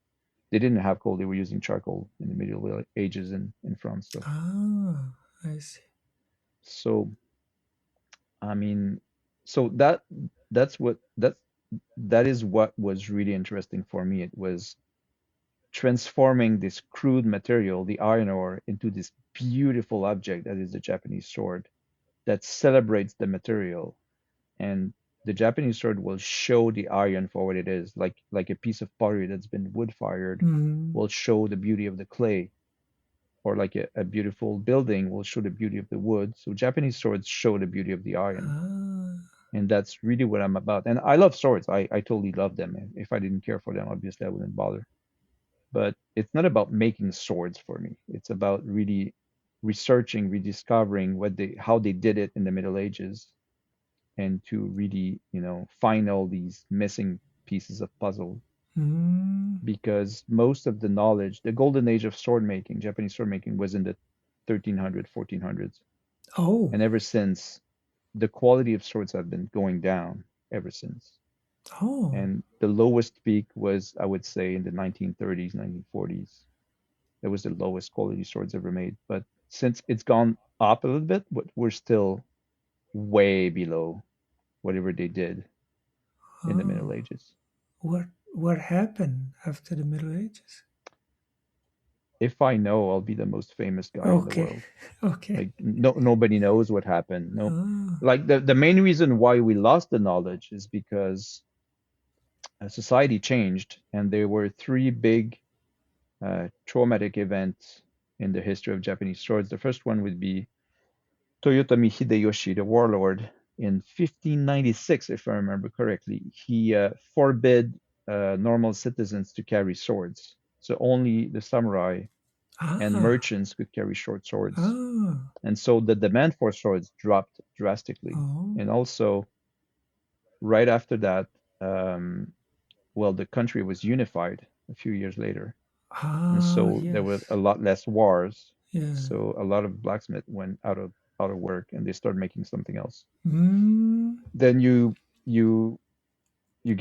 they didn't have coal. They were using charcoal in the medieval ages in France. So Ah, I see. so I mean, so that is what was really interesting for me. It was transforming this crude material, the iron ore, into this beautiful object that is the Japanese sword that celebrates the material and the Japanese sword will show the iron for what it is, like a piece of pottery that's been wood fired Mm. will show the beauty of the clay, or like a beautiful building will show the beauty of the wood. So Japanese swords show the beauty of the iron, Ah. and that's really what I'm about. And I love swords. I totally love them. If I didn't care for them, obviously I wouldn't bother. But it's not about making swords for me. It's about really researching, rediscovering how they did it in the Middle Ages, and to really, find all these missing pieces of puzzle. Mm. Because most of the knowledge, the golden age of sword making, Japanese sword making, was in the 1300s, 1400s. Oh. And ever since, the quality of swords have been going down ever since. Oh. And the lowest peak was, I would say, in the 1930s, 1940s. That was the lowest quality swords ever made. But since it's gone up a little bit, but we're still way below whatever they did in the Middle Oh. Ages. What happened after the Middle Ages? If I know, I'll be the most famous guy in the Okay. world. Okay. Like nobody knows what happened. No, Oh. like the main reason why we lost the knowledge is because society changed, and there were three big traumatic events in the history of Japanese swords. The first one would be Toyotomi Hideyoshi, the warlord, in 1596, if I remember correctly. He forbid normal citizens to carry swords. So only the samurai and Ah. merchants could carry short swords. Ah. And so the demand for swords dropped drastically. Oh. And also, right after that, um, well, the country was unified a few years later. And Ah. so there were a Yes. lot less wars. Yeah. So a lot of blacksmiths went out of work, and they started making something else. Mm. Then you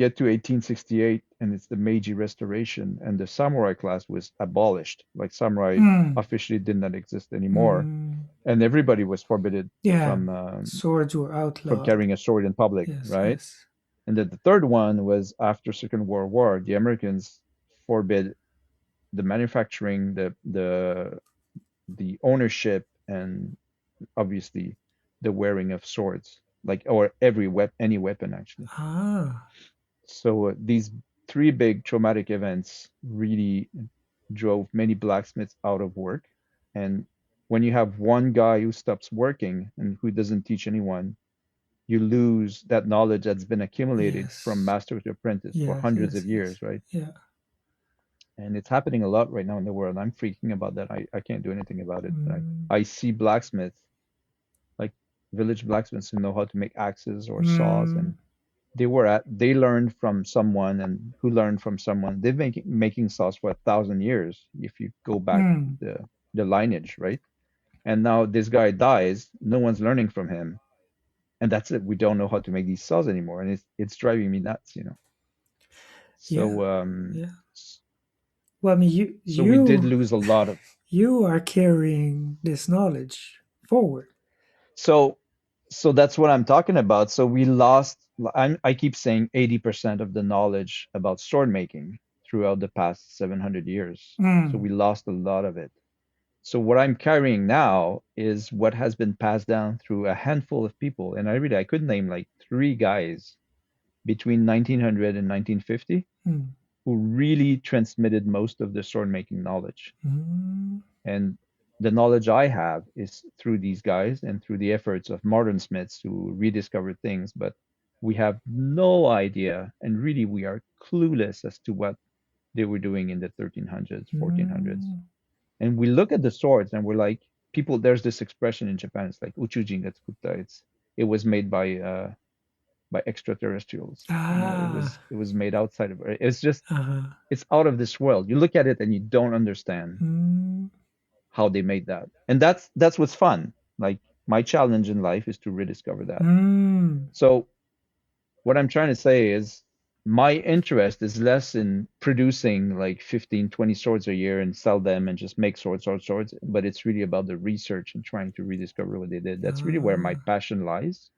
get to 1868, and it's the Meiji Restoration, and the samurai class was abolished. Like samurai Mm. officially did not exist anymore, Mm. and everybody was forbidden Yeah. from Swords were from outlawed. carrying a sword in public, Yes. right? Yes. And then the third one was after Second World War, the Americans forbid the manufacturing, the ownership, and obviously the wearing of swords, like, or any weapon actually. Ah. So these three big traumatic events really drove many blacksmiths out of work. And when you have one guy who stops working and who doesn't teach anyone, you lose that knowledge that's been accumulated from Yes. master to apprentice for Yes. hundreds Yes. of Yes. years, right? Yeah. And it's happening a lot right now in the world. I'm freaking about that. I can't do anything about it. Mm. I see blacksmiths, like village blacksmiths who know how to make axes or saws, Mm. and they learned from someone, and who learned from someone. They've been making saws for 1,000 years if you go back Mm. the lineage, right? And now this guy dies, no one's learning from him, and that's it. We don't know how to make these saws anymore, and it's driving me nuts. Yeah. So Yeah. Well, I mean, you so we did you lose a lot of. you are carrying this knowledge forward. So so that's what I'm talking about. So we lost. I keep saying 80% of the knowledge about sword making throughout the past 700 years. So Mm. we lost a lot of it. So what I'm carrying now is what has been passed down through a handful of people, and I could name like three guys between 1900 and 1950 Mm. who really transmitted most of the sword making knowledge. Mm. And the knowledge I have is through these guys and through the efforts of modern smiths who rediscovered things, but we have no idea, and really we are clueless as to what they were doing in the 1300s, 1400s. Mm. And we look at the swords and we're like, people, there's this expression in Japan, it's like uchujin gatsukutta. It was made by extraterrestrials. It was Ah. it was made outside of it. It's just Uh-huh. it's out of this world. You look at it and you don't understand Mm. how they made that. And that's what's fun. Like my challenge in life is to rediscover that. Mm. So what I'm trying to say is my interest is less in producing like 15, 20 swords a year and sell them and just make swords, but it's really about the research and trying to rediscover what they did. That's really where my Ah. passion lies.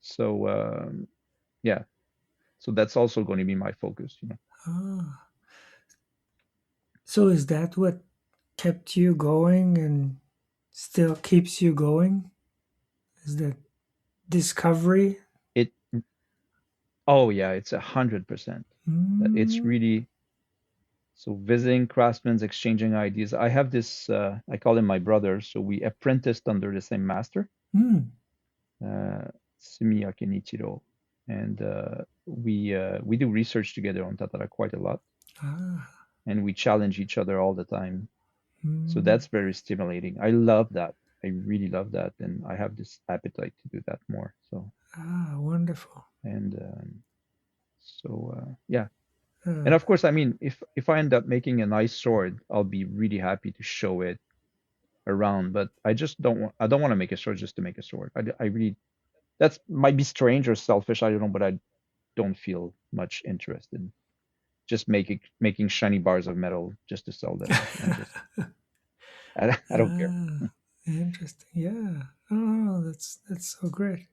So yeah, so that's also going to be my focus. Ah. So is that what kept you going and still keeps you going? Is that discovery? It Oh yeah, it's 100%. It's Mm, really so visiting craftsmen, exchanging ideas. I have this. I call him my brother. So we apprenticed under the same master, mm, uh, Sumiya Kenichiro, and we do research together on Tatara quite a lot, ah, and we challenge each other all the time. So mm, that's very stimulating. I love that. I really love that, and I have this appetite to do that more. So wonderful. and yeah, and Uh, of course, I mean, if I end up making a nice sword, I'll be really happy to show it around. But I just don't want. I don't want to make a sword just to make a sword. I really that's might be strange or selfish. I don't know, but I don't feel much interested. Just making shiny bars of metal just to sell them. I don't care. interesting. Yeah. Oh, that's so great.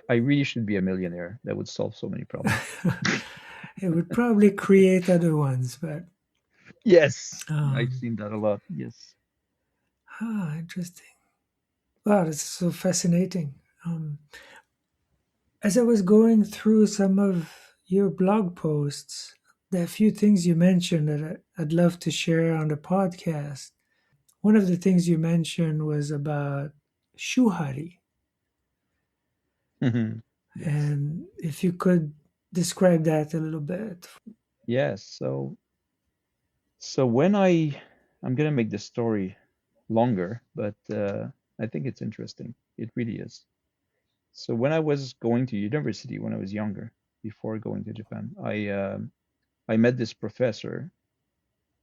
I really should be a millionaire. That would solve so many problems. It would probably create other ones, but Yes, I've um, seen that a lot. Yes. interesting. Wow, that's so fascinating. As I was going through some of your blog posts, there are a few things you mentioned that I'd love to share on the podcast. One of the things you mentioned was about shuhari, Yes. and if you could describe that a little bit. Yes. So when I'm gonna make this story longer, but I think it's interesting. It really is. So when I was going to university when I was younger, before going to Japan, I met this professor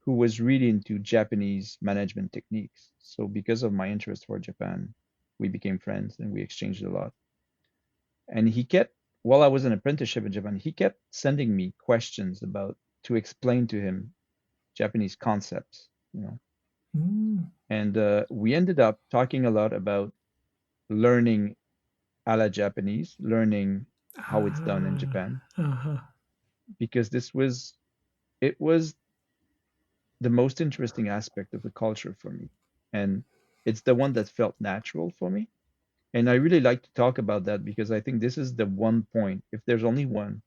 who was really into Japanese management techniques. So because of my interest for Japan, we became friends and we exchanged a lot. And he kept, while I was an apprenticeship in Japan, he kept sending me questions about to explain to him Japanese concepts, you know. Mm. And we ended up talking a lot about learning a la Japanese, learning how it's done in Japan, Uh-huh. because it was the most interesting aspect of the culture for me. And it's the one that felt natural for me. And I really like to talk about that because I think this is the one point, if there's only one,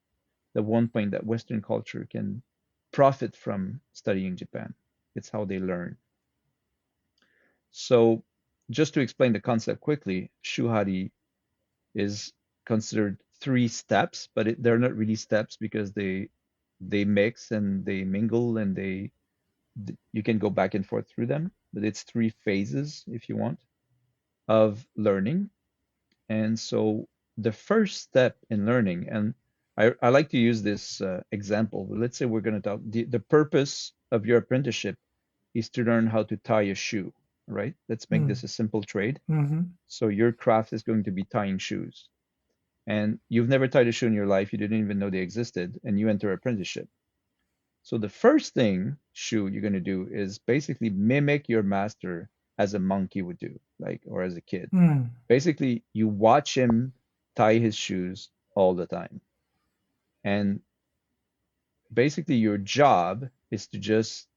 the one point that Western culture can profit from studying Japan. It's how they learn. So, just to explain the concept quickly, shuhari is considered three steps, but they're not really steps because they mix and they mingle and you can go back and forth through them. But it's three phases, if you want, of learning. And so the first step in learning, and I like to use this example. Let's say we're going to talk, the purpose of your apprenticeship is to learn how to tie a shoe, right? Let's make Mm. this a simple trade. Mm-hmm. So your craft is going to be tying shoes. And you've never tied a shoe in your life, you didn't even know they existed, and you enter apprenticeship. So the first thing, Shu, you're going to do is basically mimic your master as a monkey would do, like, or as a kid. Mm. Basically, you watch him tie his shoes all the time. And basically, your job is to just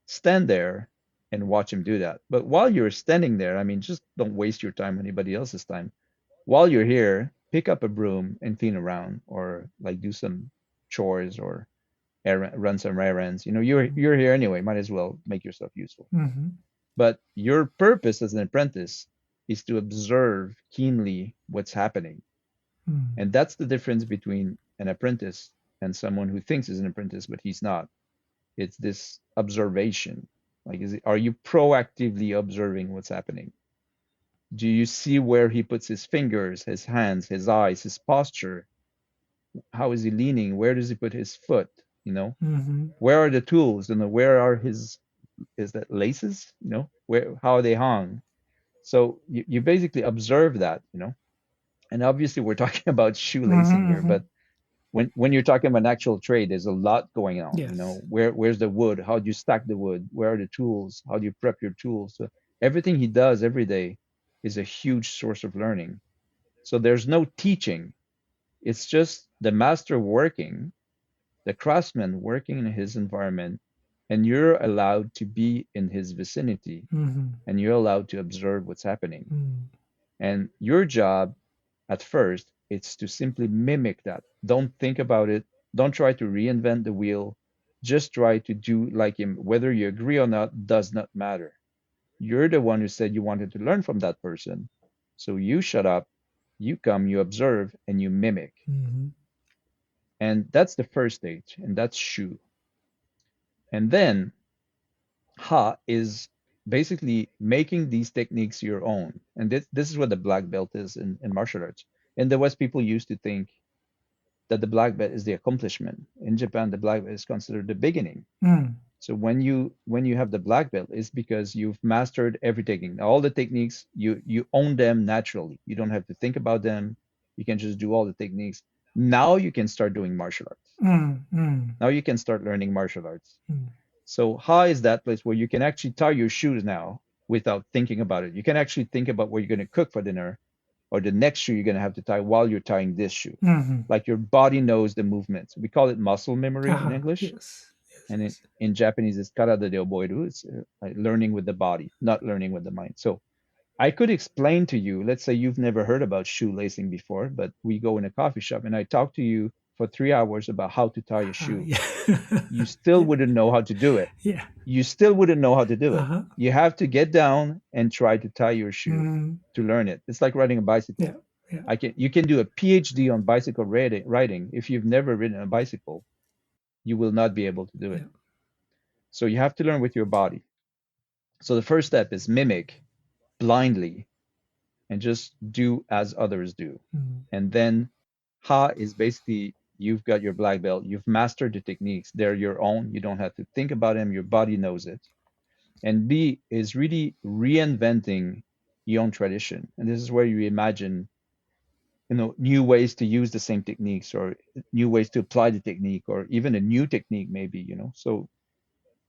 stand there and watch him do that. But while you're standing there, I mean, just don't waste your time, anybody else's time. While you're here, pick up a broom and clean around or like do some chores or run some errands. You know, you're here anyway. Might as well make yourself useful. Mm-hmm. But your purpose as an apprentice is to observe keenly what's happening, Mm. and that's the difference between an apprentice and someone who thinks is an apprentice but he's not. It's this observation. Like, are you proactively observing what's happening? Do you see where he puts his fingers, his hands, his eyes, his posture? How is he leaning? Where does he put his foot? You know, Mm-hmm. where are the tools? You know, where are his is that laces? You know, where how are they hung? So you basically observe that, you know. And obviously we're talking about shoelacing Mm-hmm. here, Mm-hmm. but when you're talking about an actual trade, there's a lot going on. You know, Yes. where's the wood? How do you stack the wood? Where are the tools? How do you prep your tools? So everything he does every day is a huge source of learning. So there's no teaching. It's just the master working, the craftsman working in his environment, and you're allowed to be in his vicinity Mm-hmm. and you're allowed to observe what's happening. Mm. And your job at first It's to simply mimic that. Don't think about it. Don't try to reinvent the wheel. Just try to do like him. Whether you agree or not does not matter. You're the one who said you wanted to learn from that person. So you shut up, you come, you observe, and you mimic. Mm-hmm. And that's the first stage, and that's shu. And then ha is basically making these techniques your own. And this is what the black belt is in martial arts. In the West, people used to think that the black belt is the accomplishment. In Japan, the black belt is considered the beginning. Mm. So when you have the black belt, it's because you've mastered every technique. Now, all the techniques you own them naturally. You don't have to think about them. You can just do all the techniques. Now you can start doing martial arts. Mm. Mm. Now you can start learning martial arts. Mm. So ha is that place where you can actually tie your shoes now without thinking about it. You can actually think about what you're going to cook for dinner or the next shoe you're going to have to tie while you're tying this shoe. Mm-hmm. Like your body knows the movements. We call it muscle memory in Uh-huh. English. Yes. Yes. And Yes. in Japanese, it's karada de oboeru. It's like learning with the body, not learning with the mind. So I could explain to you, let's say you've never heard about shoelacing before, but we go in a coffee shop and I talk to you for 3 hours about how to tie a shoe. Yeah. You still Yeah. wouldn't know how to do it. Yeah. You still wouldn't know how to do it. Uh-huh. You have to get down and try to tie your shoe Mm. to learn it. It's like riding a Yeah. bicycle. Yeah. You can do a PhD on bicycle riding. If you've never ridden a bicycle, you will not be able to do it. Yeah. So you have to learn with your body. So the first step is mimic blindly and just do as others do. Mm. And then ha is basically you've got your black belt, you've mastered the techniques, they're your own, you don't have to think about them, your body knows it. And B is really reinventing your own tradition. And this is where you imagine, new ways to use the same techniques or new ways to apply the technique or even a new technique maybe. So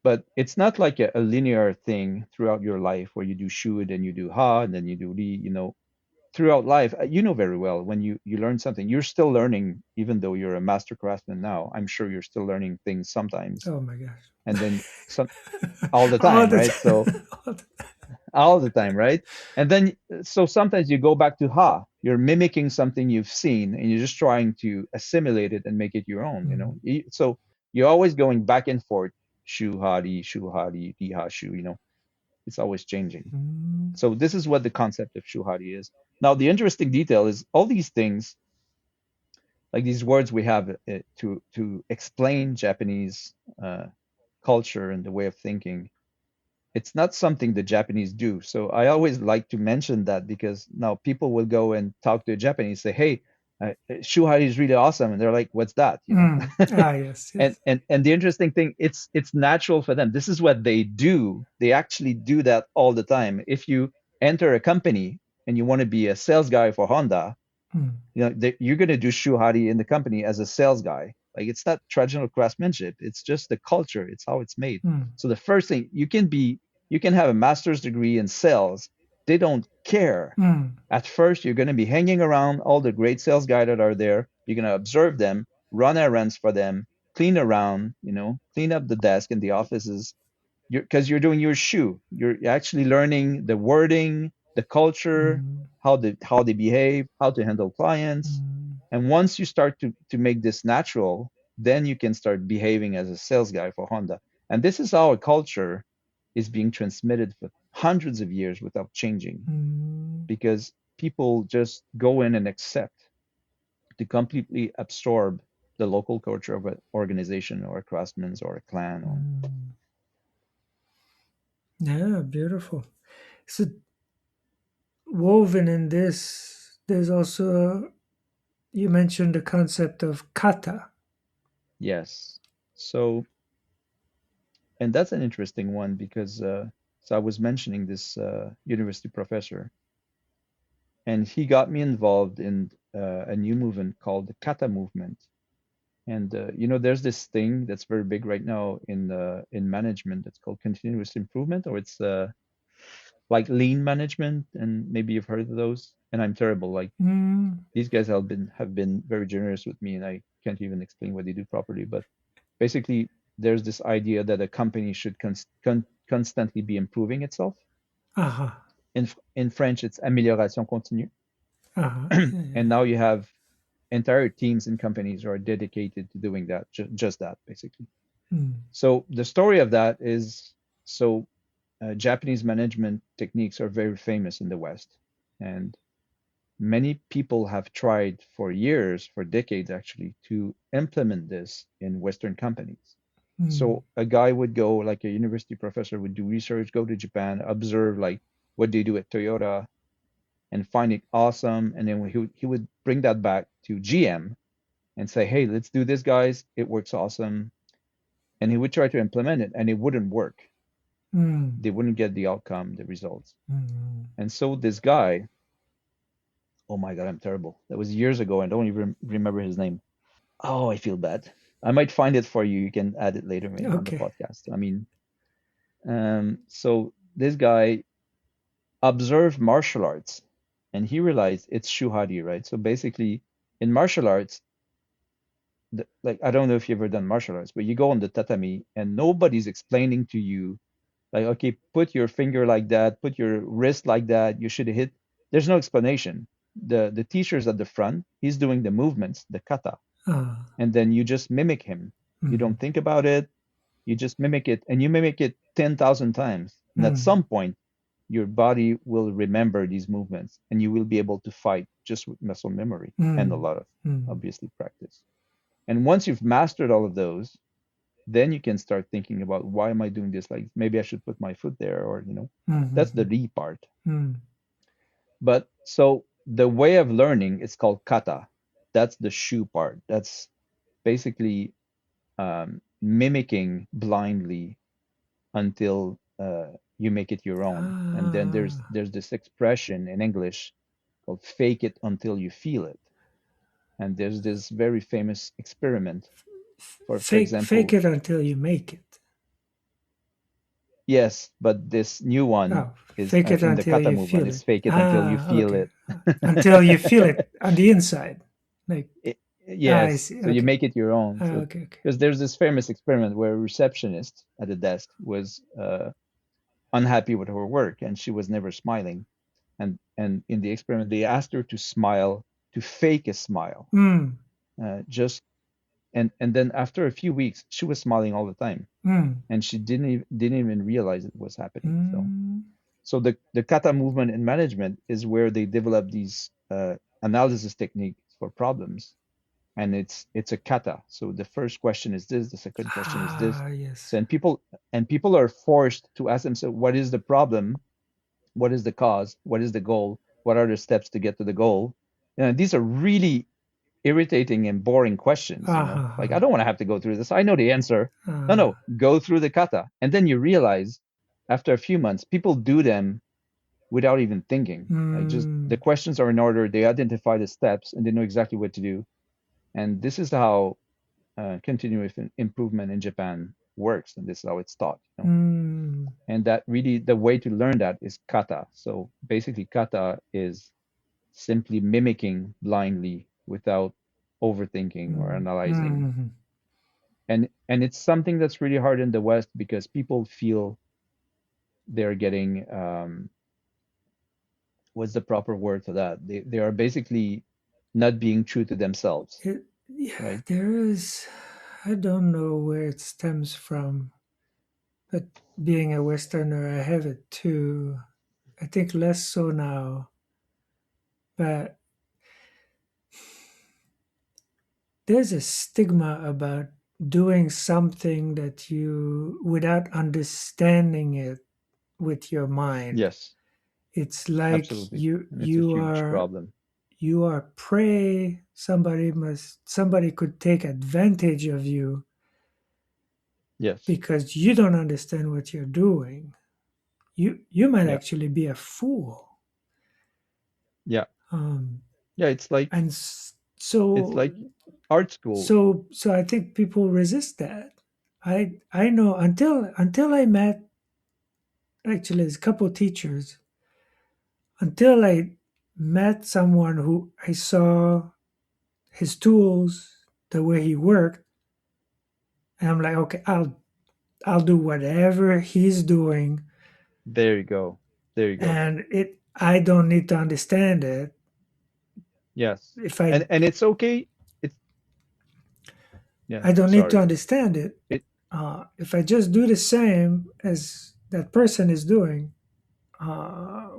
but it's not like a linear thing throughout your life where you do shu and then you do ha and then you do li. Throughout life, you know very well when you learn something, you're still learning, even though you're a master craftsman now. I'm sure you're still learning things sometimes, Oh my gosh. and then some all the All time, the right? So time. All the all the time, right? And then so sometimes you go back to ha. You're mimicking something you've seen, and you're just trying to assimilate it and make it your own. Mm. So you're always going back and forth. Shu hadi, di ha shu. It's always changing. Mm. So this is what the concept of shuhari is. Now the interesting detail is all these things, like these words we have to explain Japanese culture and the way of thinking. It's not something the Japanese do. So I always like to mention that because now people will go and talk to a Japanese, say, "Hey, shuhari is really awesome," and they're like, "What's that?" Mm. Ah, yes. and Yes. and the interesting thing, it's natural for them. This is what they do. They actually do that all the time. If you enter a company and you want to be a sales guy for Honda, Mm. you're going to do shuhari in the company as a sales guy. Like it's not traditional craftsmanship. It's just the culture. It's how it's made. Mm. So the first thing you can have a master's degree in sales. They don't care. Mm. At first, you're going to be hanging around all the great sales guys that are there. You're going to observe them, run errands for them, clean around, clean up the desk in the offices. Because you're doing your shoe. You're actually learning the wording, the culture, Mm. how they behave, how to handle clients. Mm. And once you start to make this natural, then you can start behaving as a sales guy for Honda. And this is how a culture is being transmitted for hundreds of years without changing Mm. because people just go in and accept to completely absorb the local culture of an organization or a craftsman's or a clan or Mm. Yeah, beautiful. So woven in this, there's also you mentioned the concept of kata. yes. So and that's an interesting one because so I was mentioning this university professor and he got me involved in a new movement called the kata movement. And there's this thing that's very big right now in management that's called continuous improvement, or it's like lean management. And maybe you've heard of those. And I'm terrible. Like Mm. these guys have been very generous with me, and I can't even explain what they do properly. But basically, there's this idea that a company should constantly be improving itself. Aha. In French, it's amélioration continue. Aha. Yeah, yeah. And now you have entire teams and companies are dedicated to doing that, just that basically. Mm. So the story of that is so Japanese management techniques are very famous in the West, and many people have tried for years, for decades actually, to implement this in Western companies. Mm. So a guy would go, like a university professor would do research, go to Japan, observe like what they do at Toyota, and find it awesome, and then he would bring that back to GM and say, "Hey, let's do this, guys. It works awesome." And he would try to implement it, and it wouldn't work. Mm. They wouldn't get the outcome, the results. Mm. And so this guy, oh my God, I'm terrible. That was years ago. I don't even remember his name. Oh, I feel bad. I might find it for you. You can add it later maybe on the Okay. podcast. I mean, so this guy observed martial arts and he realized it's shuhari, right? So basically, in martial arts, like I don't know if you've ever done martial arts, but you go on the tatami and nobody's explaining to you, like, okay, put your finger like that, put your wrist like that, you should hit. There's no explanation. The teacher's at the front, he's doing the movements, the kata, Ah. and then you just mimic him. You Mm. don't think about it, you just mimic it, and you mimic it 10,000 times. And at Mm. some point, your body will remember these movements and you will be able to fight just with muscle memory and a Mm. lot of Mm. obviously practice. And once you've mastered all of those, then you can start thinking about why am I doing this? Like maybe I should put my foot there, or that's the Mm. re part. Mm. But so the way of learning is called kata. That's the shu part. That's basically mimicking blindly until you make it your own. And then Ah. there's this expression in English called fake it until you feel it. And there's this very famous experiment for Fake example, it until you make it. yes, but this new one Oh, is fake it in the until kata you movement feel is it. fake it until you Ah, feel okay. it. Until you feel it on the inside. Like, It- I yes, see. so you Okay. make it your own. Ah, So okay. Okay. because there's this famous experiment where a receptionist at a desk was unhappy with her work and she was never smiling. And in the experiment they asked her to smile, to fake a smile, Mm. just and then after a few weeks she was smiling all the time Mm. and she didn't even realize it was happening. Mm. So the kata movement in management is where they develop these analysis techniques for problems, and it's a kata. So the first question is this, the second question is this. Ah, yes. So and people are forced to ask themselves, what is the problem? What is the cause? What is the goal? What are the steps to get to the goal? And these are really irritating and boring questions, Ah, ah, Like I ah. don't want to have to go through this. I know the answer. No, Ah. no, go through the kata. And then you realize after a few months, people do them without even thinking. Like just the Mm. questions are in order, they identify the steps and they know exactly what to do. And this is how continuous improvement in Japan works, and this is how it's taught. Mm. And that really the way to learn that is kata. So basically, kata is simply mimicking blindly without overthinking or Mm. analyzing. Mm. And it's something that's really hard in the West because people feel they're getting what's the proper word for that? They are basically not being true to themselves, Yeah, right? there is. I don't know where it stems from, but being a Westerner, I have it too. I think less so now, but there's a stigma about doing something that you, without understanding it with your mind. Yes, It's like absolutely. And it's a huge problem. you are prey. Somebody could take advantage of you Yes. because you don't understand what you're doing. You might Yeah. actually be a fool. Yeah. Um, Yeah. and It's so like art school. so I think people resist that. I know until I met actually there's a couple of teachers, until I met someone who I saw his tools, the way he worked, and I'm like, okay, I'll do whatever he's doing, There you go. There you go. and it I don't need to understand it. Yes. If I And it's okay. It's yeah, I don't need to sorry. understand it. It If I just do the same as that person is doing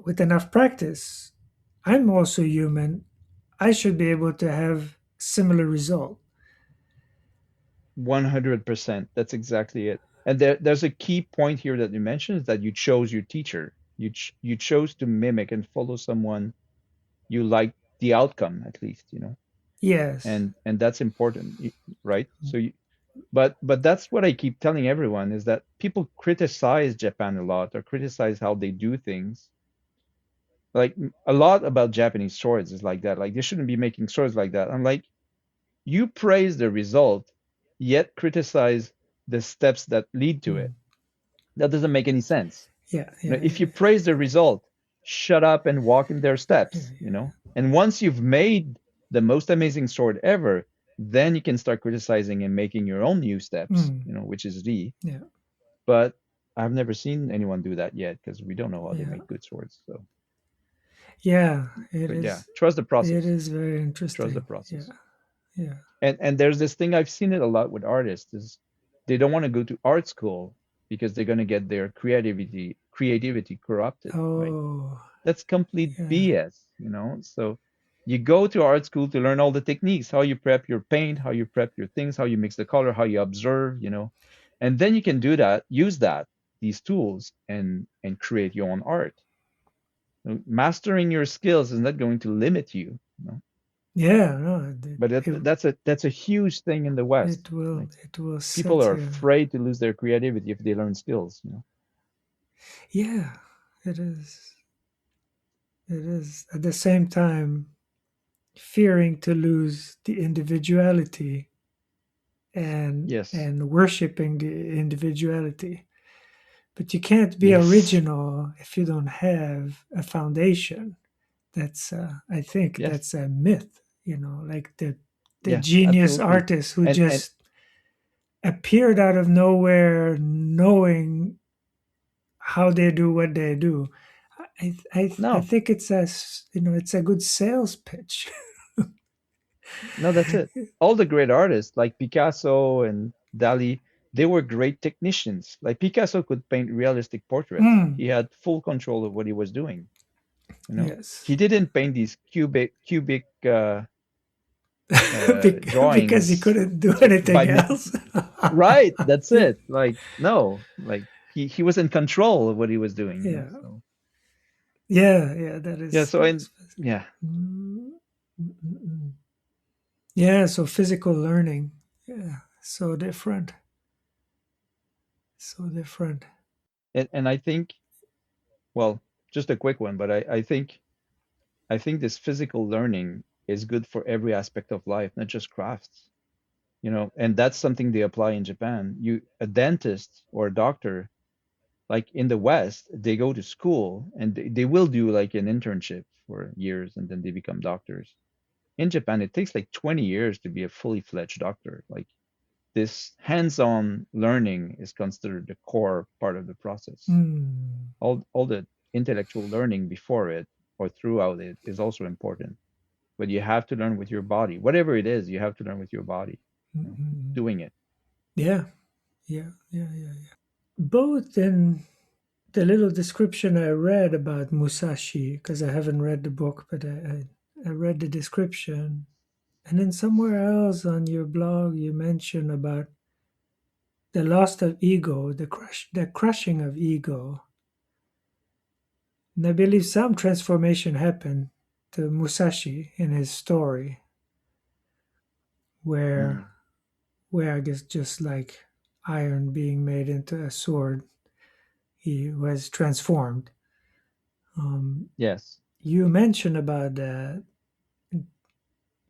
with enough practice, I'm also human. I should be able to have similar result. 100%. That's exactly it. And there's a key point here that you mentioned is that you chose your teacher. You chose to mimic and follow someone you like the outcome at least, you know. Yes. And that's important, right? So but that's what I keep telling everyone is that people criticize Japan a lot or criticize how they do things. Like a lot about Japanese swords is like that. Like they shouldn't be making swords like that. I'm like, you praise the result, yet criticize the steps that lead to it. Mm. That doesn't make any sense. Yeah, You know, yeah, if you yeah, praise the result, shut up and walk in their yeah, steps, you know? And once you've made the most amazing sword ever, then you can start criticizing and making your own new yeah. steps, Mm. you know, which is the. Yeah, But I've never seen anyone do that yet because we don't know how they yeah, make good swords. So, yeah. It but yeah, is. trust the It process. is very Trust the interesting. Yeah, process. yeah. And there's this thing I've seen it a lot with artists is they don't want to go to art school because they're going to get their creativity corrupted, right? Oh, That's complete yeah, BS, you know? So you go to art school to learn all the techniques, how you prep your paint, how you prep your things, how you mix the color, how you observe, you know. And then you can do that, use that, these tools and create your own art. So mastering your skills is not going to limit you, you know. yeah. No, But that's a huge thing in the West. Like it will people set are you. afraid to lose their creativity if they learn skills, you know. Yeah, it is. It is at the same time fearing to lose the individuality Yes. and worshiping the individuality. But you can't be Yes. original if you don't have a foundation. That's I think Yes. that's a myth. Like the Yeah, genius absolutely. artist who And just appeared out of nowhere, knowing how they do what they do. I no, think it's a good sales pitch. no, that's it. All the great artists like Picasso and Dali, they were great technicians. Like Picasso could paint realistic portraits. Mm, He had full control of what he was doing, you know. yes, He didn't paint these cubic because he drawings couldn't do by anything else. right, that's Yeah, it. Like no, like he was in control of what he was doing, you know. yeah, So yeah, yeah. yeah, so That and is physical. yeah, Mm, mm, mm. Yeah, so physical learning. Yeah, so different. So different. and I think well, just a quick one, but I think this physical learning is good for every aspect of life, not just crafts, you know, and that's something they apply in Japan. A dentist or a doctor, like in the West, they go to school and they will do like an internship for years and then they become doctors. In Japan, it takes like 20 years to be a fully fledged doctor. Like this hands-on learning is considered the core part of the process. Mm, All the intellectual learning before it or throughout it is also important, but you have to learn with your body. Whatever it is, you have to learn with your body, mm, you know, mm. doing it. Yeah, yeah, yeah, yeah, yeah. Both in the little description I read about Musashi, because I haven't read the book, but I read the description. And then somewhere else on your blog, you mention about the loss of ego, the crushing of ego. And I believe some transformation happened to Musashi in his story, where Mm. where I guess just like iron being made into a sword, he was transformed. Um, Yes. you mentioned about that.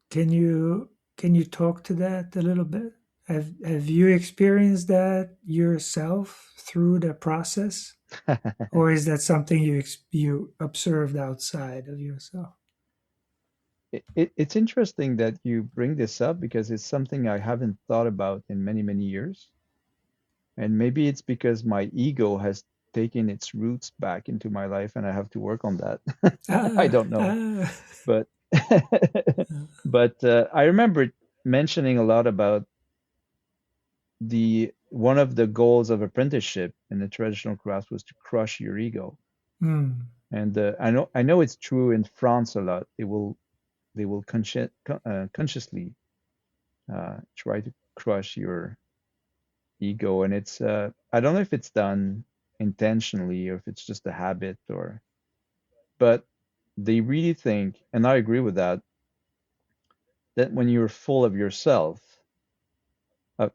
Can you talk to that a little bit? Have you experienced that yourself through the process, or is that something you observed outside of yourself? It's interesting that you bring this up because it's something I haven't thought about in many, many years. And maybe it's because my ego has taken its roots back into my life and I have to work on that. I Ah, don't know. ah, But But I remember mentioning a lot about the one of the goals of apprenticeship in the traditional crafts was to crush your ego. Mm. And I know it's true in France a lot. They will consciously try to crush your ego, and it's I don't know if it's done intentionally or if it's just a habit, or but they really think, and I agree with that, that when you're full of yourself,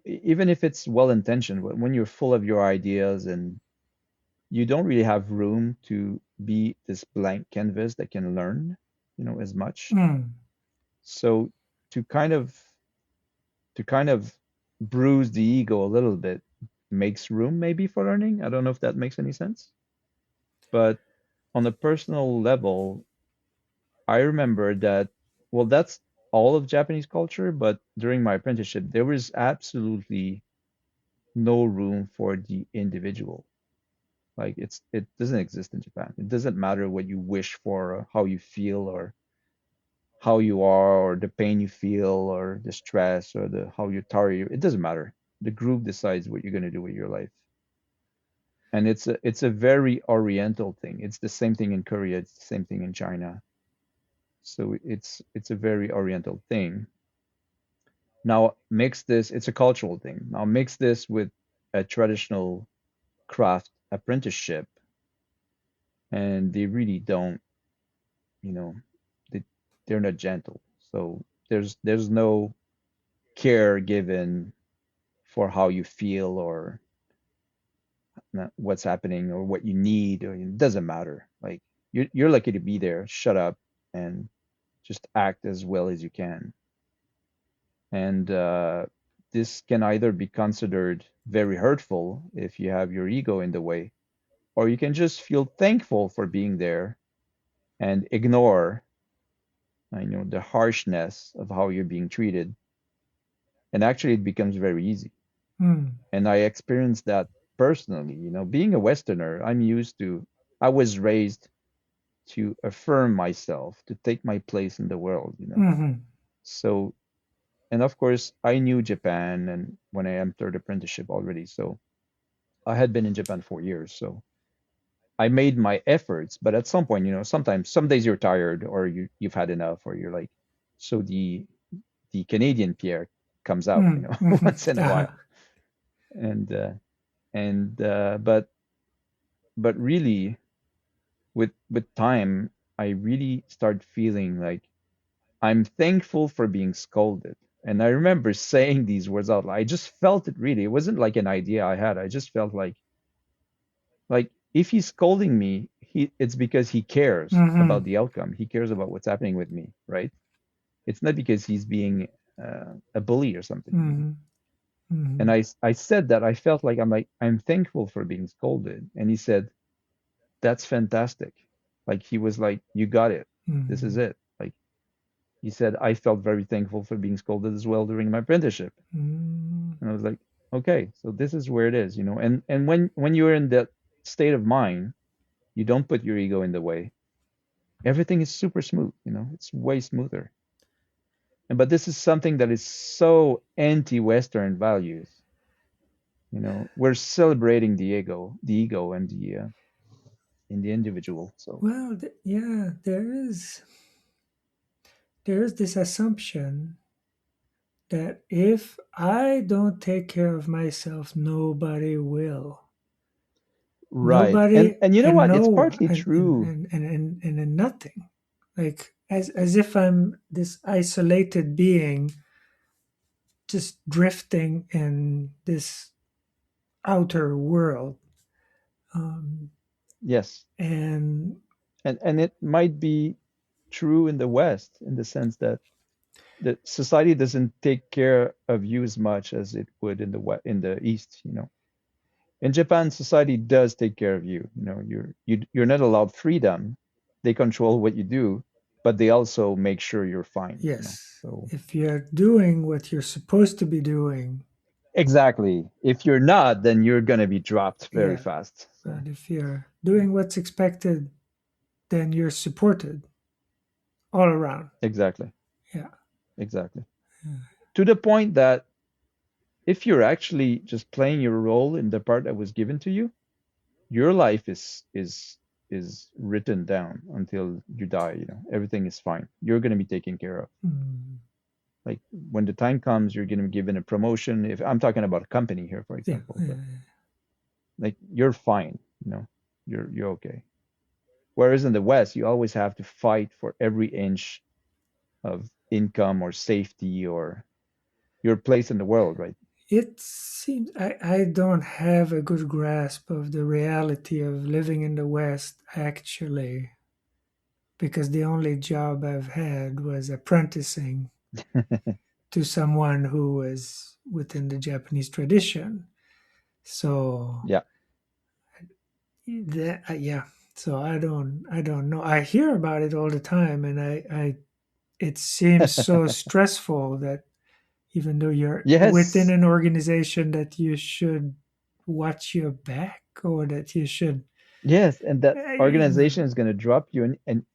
even if it's well intentioned, but when you're full of your ideas and you don't really have room to be this blank canvas that can learn, as much. Mm. So to kind of to kind of bruise the ego a little bit makes room maybe for learning. I don't know if that makes any sense. But on a personal level, I remember that, well, that's all of Japanese culture, but during my apprenticeship, there was absolutely no room for the individual. Like it doesn't exist in Japan. It doesn't matter what you wish for, or how you feel, or how you are, or the pain you feel, or the stress, or the how you're tired. It doesn't matter. The group decides what you're gonna do with your life. And it's a very oriental thing. It's the same thing in Korea, it's the same thing in China. So it's a very oriental thing. Now mix this, it's a cultural thing. Now mix this with a traditional craft apprenticeship, and they really don't, you know, they, they're not gentle. So there's no care given for how you feel, or what's happening, or what you need, or it doesn't matter. Like you're lucky to be there. Shut up and just act as well as you can. And this can either be considered very hurtful if you have your ego in the way, or you can just feel thankful for being there and ignore, the harshness of how you're being treated. And actually, it becomes very easy. Mm. And I experienced that personally. Being a Westerner, I was raised to affirm myself, to take my place in the world. Mm-hmm. So, and of course, I knew Japan, and when I entered apprenticeship already. So I had been in Japan for years. So I made my efforts, but at some point, sometimes some days you're tired, or you've had enough, or you're like, so the Canadian Pierre comes out, Mm. Mm-hmm. once in a Uh-huh. while. And but really, with time, I really start feeling like I'm thankful for being scolded. And I remember saying these words out loud. I just felt it really. It wasn't like an idea I had. I just felt like if he's scolding me, it's because he cares about Mm-hmm. the outcome. He cares about what's happening with me, right? It's not because he's being a bully or something. Mm-hmm. Mm-hmm. And I said that I felt like I'm thankful for being scolded. And he said, "That's fantastic." Like he was like, "You got it. This is Mm-hmm. it." Like he said, I felt very thankful for being scolded as well during my apprenticeship. Mm-hmm. And I was like, okay, so this is where it is. And when you're in that state of mind, you don't put your ego in the way. Everything is super smooth. It's way smoother. And but this is something that is so anti-Western values. We're celebrating the ego, and the in the individual. So Well, yeah, there is this assumption that if I don't take care of myself, nobody will. right, and Nobody and you know and what? It's no partly true. and nothing. Like as if I'm this isolated being just drifting in this outer world. Um, Yes, and and it might be true in the West, in the sense that society doesn't take care of you as much as it would in the East. In Japan, society does take care of you. You're not allowed freedom. They control what you do, but they also make sure you're fine. yes, So if you're doing what you're supposed to be doing, exactly. If you're not, then you're gonna be dropped very yeah. fast. So But if you're doing what's expected, then you're supported. all around. Exactly. Yeah. Exactly. To the point that if you're actually just playing your role in the part that was given to you, your life is written down until you die, you know. Everything is fine. You're going to be taken care of. Mm, Like when the time comes, you're going to be given a promotion. If I'm talking about a company here, for yeah. example, but like you're fine, you know. You're okay. Whereas in the West, you always have to fight for every inch of income or safety or your place in the world, right? It seems I don't have a good grasp of the reality of living in the West actually, because the only job I've had was apprenticing to someone who was within the Japanese tradition. So Yeah. that yeah. So I don't know. I hear about it all the time, and I it seems so stressful that even though you're within Yes. an organization that you should watch your back or that you should Yes, and that you know, organization is going to drop you and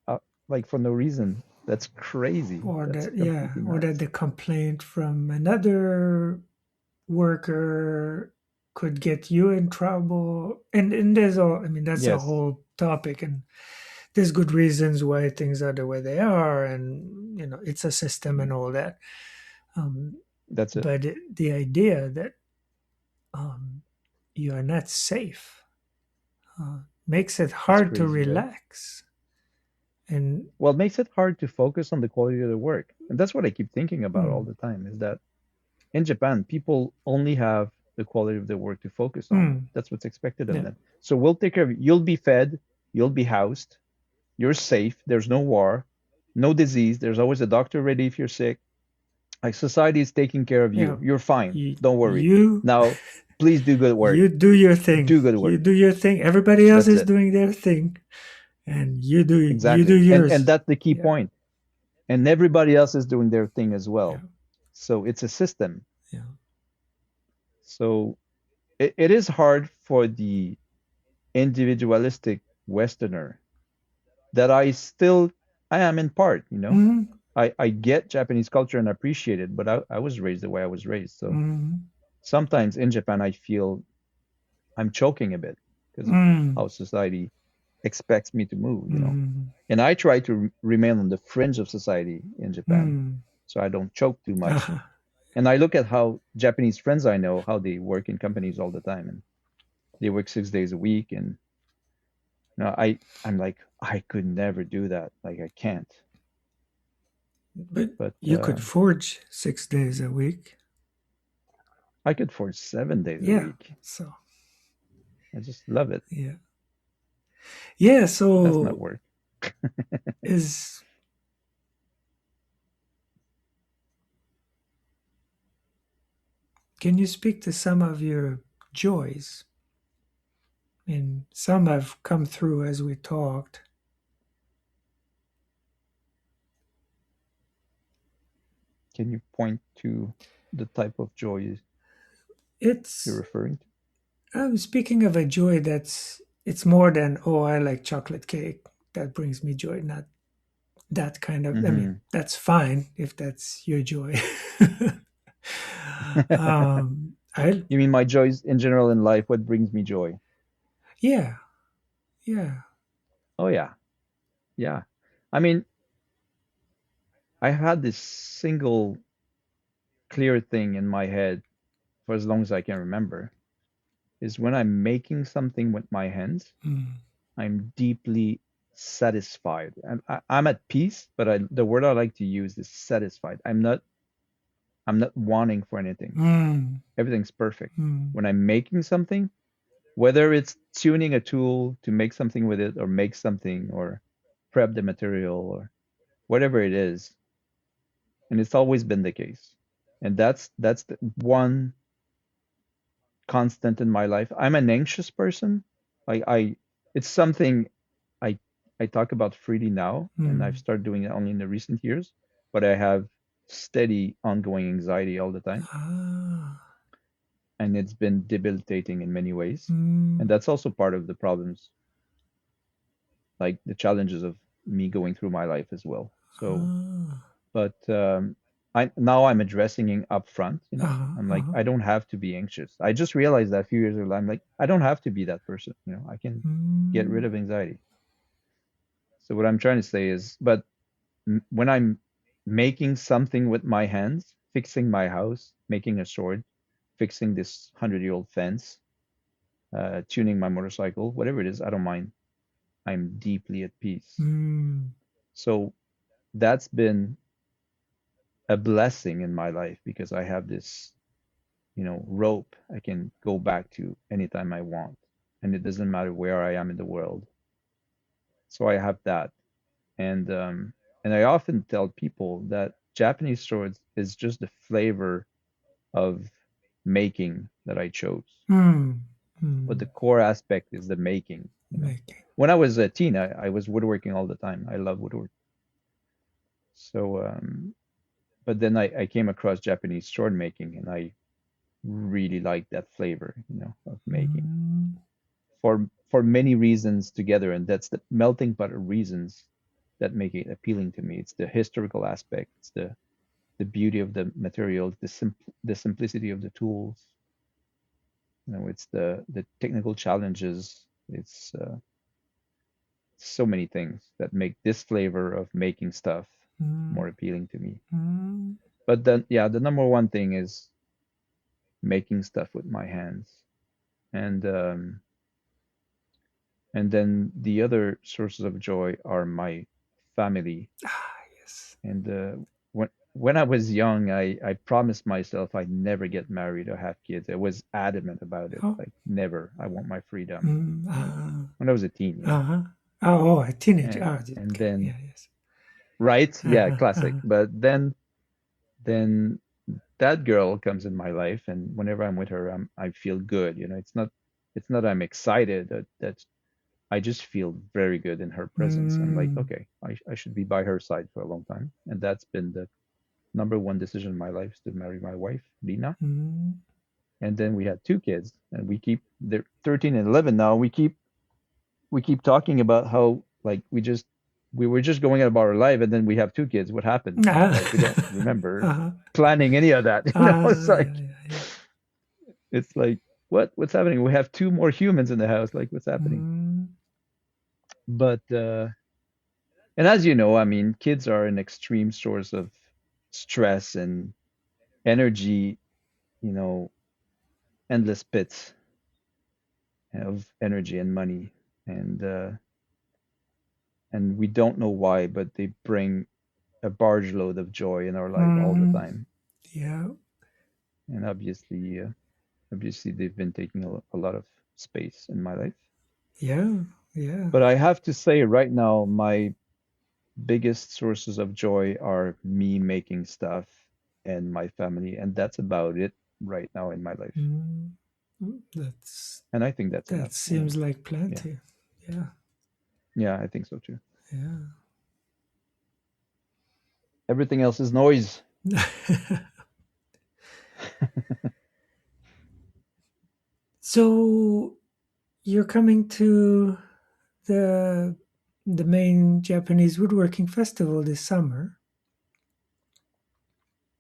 like for no reason. That's crazy. or That's that yeah completely or that nuts. the complaint from another worker could get you in trouble, and there's all I mean that's a Yes, whole topic, and there's good reasons why things are the way they are, and it's a system and all that. um, that's it. but the idea that um, you are not safe makes it That's hard to crazy, right? relax. And Well, it makes it hard to focus on the quality of the work. And that's what I keep thinking about all mm, the time is that in Japan, people only have the quality of their work to focus on. mm, That's what's expected of yeah, them. So we'll take care of you. You'll be fed, you'll be housed, you're safe, there's no war, no disease, there's always a doctor ready if you're sick. Like society is taking care of yeah, you. You're fine. you, Don't worry. you Now, please do good work. you do your thing. Do good You work. do your thing. Everybody else That's is it. doing their thing, and you do Exactly. And yours. that's the key Yeah, point. And everybody else is doing their thing as yeah, well. So it's a system. yeah. So it is hard for the individualistic Westerner that I am in part, you know. Mm-hmm, I get Japanese culture and appreciate it, but I was raised the way I was raised. So mm-hmm, sometimes in Japan I feel I'm choking a bit because of mm-hmm, how society expects me to move, you know. mm-hmm, And I try to remain on the fringe of society in Japan mm-hmm. so I don't choke too much. Uh-huh. And I look at how Japanese friends I know, how they work in companies all the time and they work 6 days a week. And I'm like, I could never do that. Like I can't. But But you could forge 6 days a week. I could for 7 days a Yeah. week. So I just love it. yeah, yeah. But that's not So work. is can you speak to some of your joys? And some have come through as we talked. Can you point to the type of joy you're It's referring to? I'm speaking of a joy it's more than I like chocolate cake. That brings me joy, not that kind of. I mean, Hmm. that's fine if that's your joy. I You mean my joys in general in life? What brings me joy? yeah, yeah. Oh yeah, yeah. I mean, I had this single clear thing in my head for as long as I can remember is when I'm making something with my hands, Mm, I'm deeply satisfied. I'm at peace, but the word I like to use is satisfied. I'm not wanting for anything. mm, Everything's perfect. mm. When I'm making something, whether it's tuning a tool to make something with it or make something or prep the material or whatever it is, and it's always been the case. And that's the one constant in my life. I'm an anxious person. I it's something I I talk about freely now, and I've Mm. started doing it only in the recent years, but I have steady ongoing anxiety all the time, Ah, and it's been debilitating in many ways. And mm, that's also part of the problems, like the challenges of me going through my life as well. So, Ah. but I now I'm addressing it up front, you know. Uh-huh. I'm like, Uh-huh. I don't have to be anxious. I just realized that a few years ago. I'm like, I don't have to be that person, you know. I can get rid Mm. of anxiety. So what I'm trying to say is, but when I'm making something with my hands, fixing my house, making a sword, fixing this 100-year-old fence, tuning my motorcycle, whatever it is, I don't mind. I'm deeply at peace. Mm. So that's been a blessing in my life because I have this, you know, rope I can go back to anytime I want. And it doesn't matter where I am in the world. So I have that. And I often tell people that Japanese swords is just the flavor of making that I chose. Mm. But the Mm. core aspect is the making, you know. Making. When I was a teen, I was woodworking all the time. I love woodwork. So, but then I came across Japanese sword making, and I really like that flavor, you know, of making Mm. for many reasons together, and that's the melting pot of reasons that make it appealing to me. It's the historical aspect, it's the beauty of the materials, the simplicity of the tools. You know, it's the technical challenges. It's so many things that make this flavor of making stuff more Mm. appealing to me. Mm. But then, yeah, the number one thing is making stuff with my hands, and and then the other sources of joy are my family. Ah, yes. And when I was young, I promised myself I'd never get married or have kids. I was adamant about it, Oh. like never. I want my freedom. Mm. You know, when I was a teen, you know. Uh-huh. Oh, a teenager. And, Oh, and okay. then Yeah, yes. right, yeah, Uh-huh. classic. Uh-huh. But then that girl comes in my life, and whenever I'm with her, I feel good. You know, it's not I'm excited. That's I just feel very good in her presence. I'm like, Mm. okay, I should be by her side for a long time. And that's been the number one decision in my life is to marry my wife, Lina. Mm. And then we had two kids, and they're 13 and 11 now. We keep talking about how like we were just going about our life, and then we have two kids. What happened? You know, Ah. like we don't remember Uh-huh. planning any of that. You know, Ah, yeah, yeah, yeah. it's like what's happening? We have two more humans in the house. Like what's happening? Mm. But and as you know, I mean, kids are an extreme source of stress and energy, you know, endless pits of energy and money. And and we don't know why, but they bring a barge load of joy in our life all the Mm. time. Yeah. And obviously they've been taking a lot of space in my life. Yeah. Yeah. But I have to say right now, my biggest sources of joy are me making stuff and my family, and that's about it right now in my life. Mm. Mm. And I think that's That enough. You know, seems like yeah, plenty. Yeah. yeah, I think so too. Yeah. Everything else is noise. So you're coming to the the main Japanese woodworking festival this summer.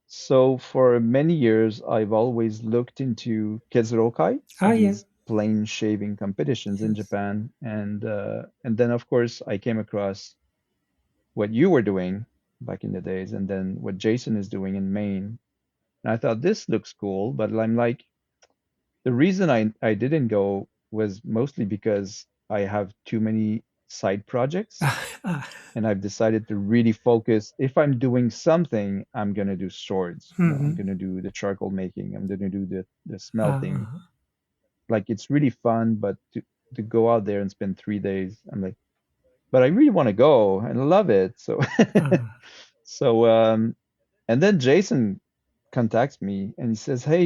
So for many years, I've always looked into Kezurokai, so Ah, yeah. these plane shaving competitions in Yes. Japan, and then of course I came across what you were doing back in the days, and then what Jason is doing in Maine. And I thought this looks cool, but I'm like, the reason I didn't go was mostly because I have too many side projects, Ah. and I've decided to really focus. If I'm doing something, I'm gonna do swords. You know, I'm Mm-hmm. gonna do the charcoal making. I'm gonna do the smelting. Uh, Like it's really fun, but to go out there and spend 3 days, I'm like, but I really want to go and love it. So uh, so and then Jason contacts me and he says, "Hey,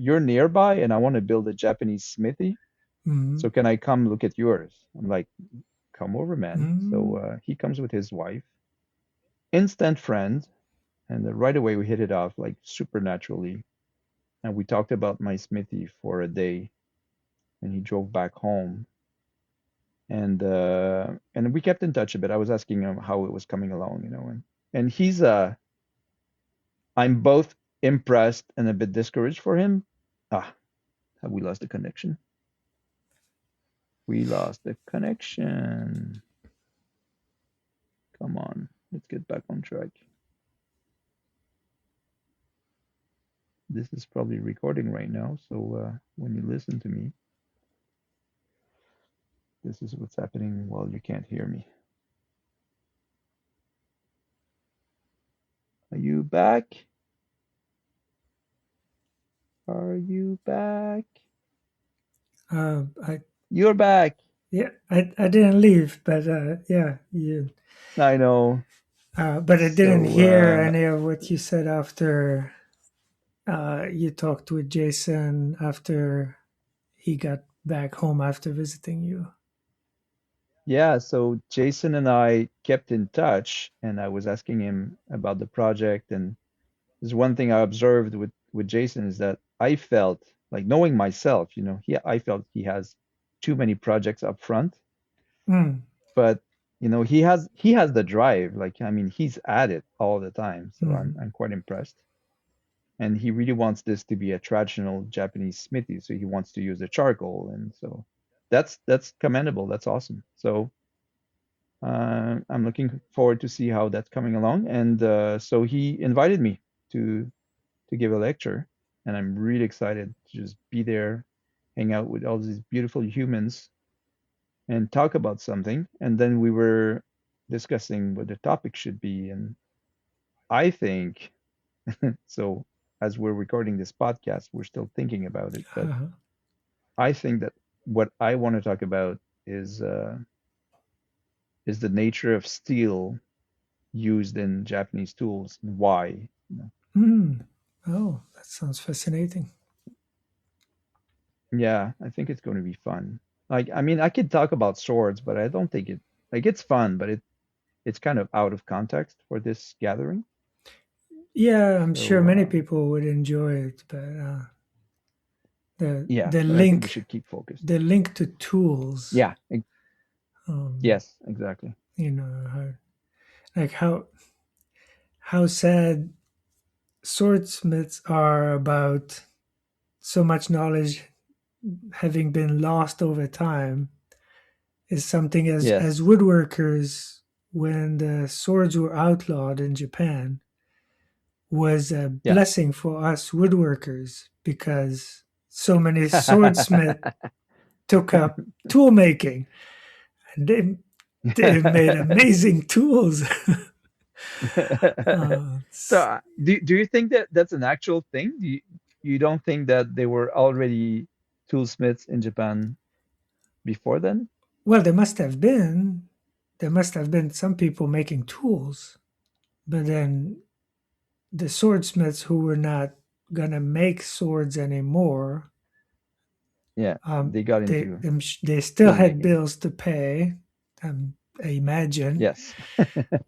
you're nearby, and I want to build a Japanese smithy. mm, So can I come look at yours?" I'm like, "Come over, man." So mm, he comes with his wife, instant friend, and right away we hit it off like supernaturally. And we talked about my smithy for a day, and he drove back home, and we kept in touch a bit. I was asking him how it was coming along, you know, and and I'm both impressed and a bit discouraged for him. Ah, have we lost the connection? We lost the connection. Come on, let's get back on track. This is probably recording right now, so when you listen to me, this is what's happening while you can't hear me. Are you back? Are you back? I You're back. Yeah, I didn't leave, but yeah, I know. but I didn't So hear any of what you said after you talked with Jason after he got back home after visiting you. yeah, so Jason and I kept in touch, and I was asking him about the project. And there's one thing I observed with Jason is that I felt like knowing myself, I felt he has too many projects up front, Mm, but he has the drive. Like I mean, he's at it all the time, so I'm mm, I'm quite impressed. And he really wants this to be a traditional Japanese smithy, so he wants to use the charcoal, and so that's commendable. That's awesome. So I'm looking forward to see how that's coming along. And so he invited me to to give a lecture, and I'm really excited to just be there, hang out with all these beautiful humans, and talk about something. And then we were discussing what the topic should be, and I think so. As we're recording this podcast, we're still thinking about it, but uh, I think that what I want to talk about is uh, is the nature of steel used in Japanese tools. Why? mm. Oh, that sounds fascinating. Yeah, I think it's going to be fun. Like, I mean, I could talk about swords, but I don't think it's fun, but it's kind of out of context for this gathering. Yeah, I'm sure So, many people would enjoy it, but the yeah, the but I think we link should keep focused. the link to tools, Yeah, um, yes, exactly. how, like how sad swordsmiths are about so much knowledge having been lost over time is something as Yes. woodworkers when the swords were outlawed in Japan was a Yeah. blessing for us woodworkers because so many swordsmiths took up tool making and they made amazing tools. uh, So, do you think that that's an actual thing? You don't think that they were already toolsmiths in Japan before then? well, there must have been some people making tools, but then the swordsmiths who were not gonna make swords anymore, Yeah, they got into they still tool had making. bills to pay. I imagine, Yes.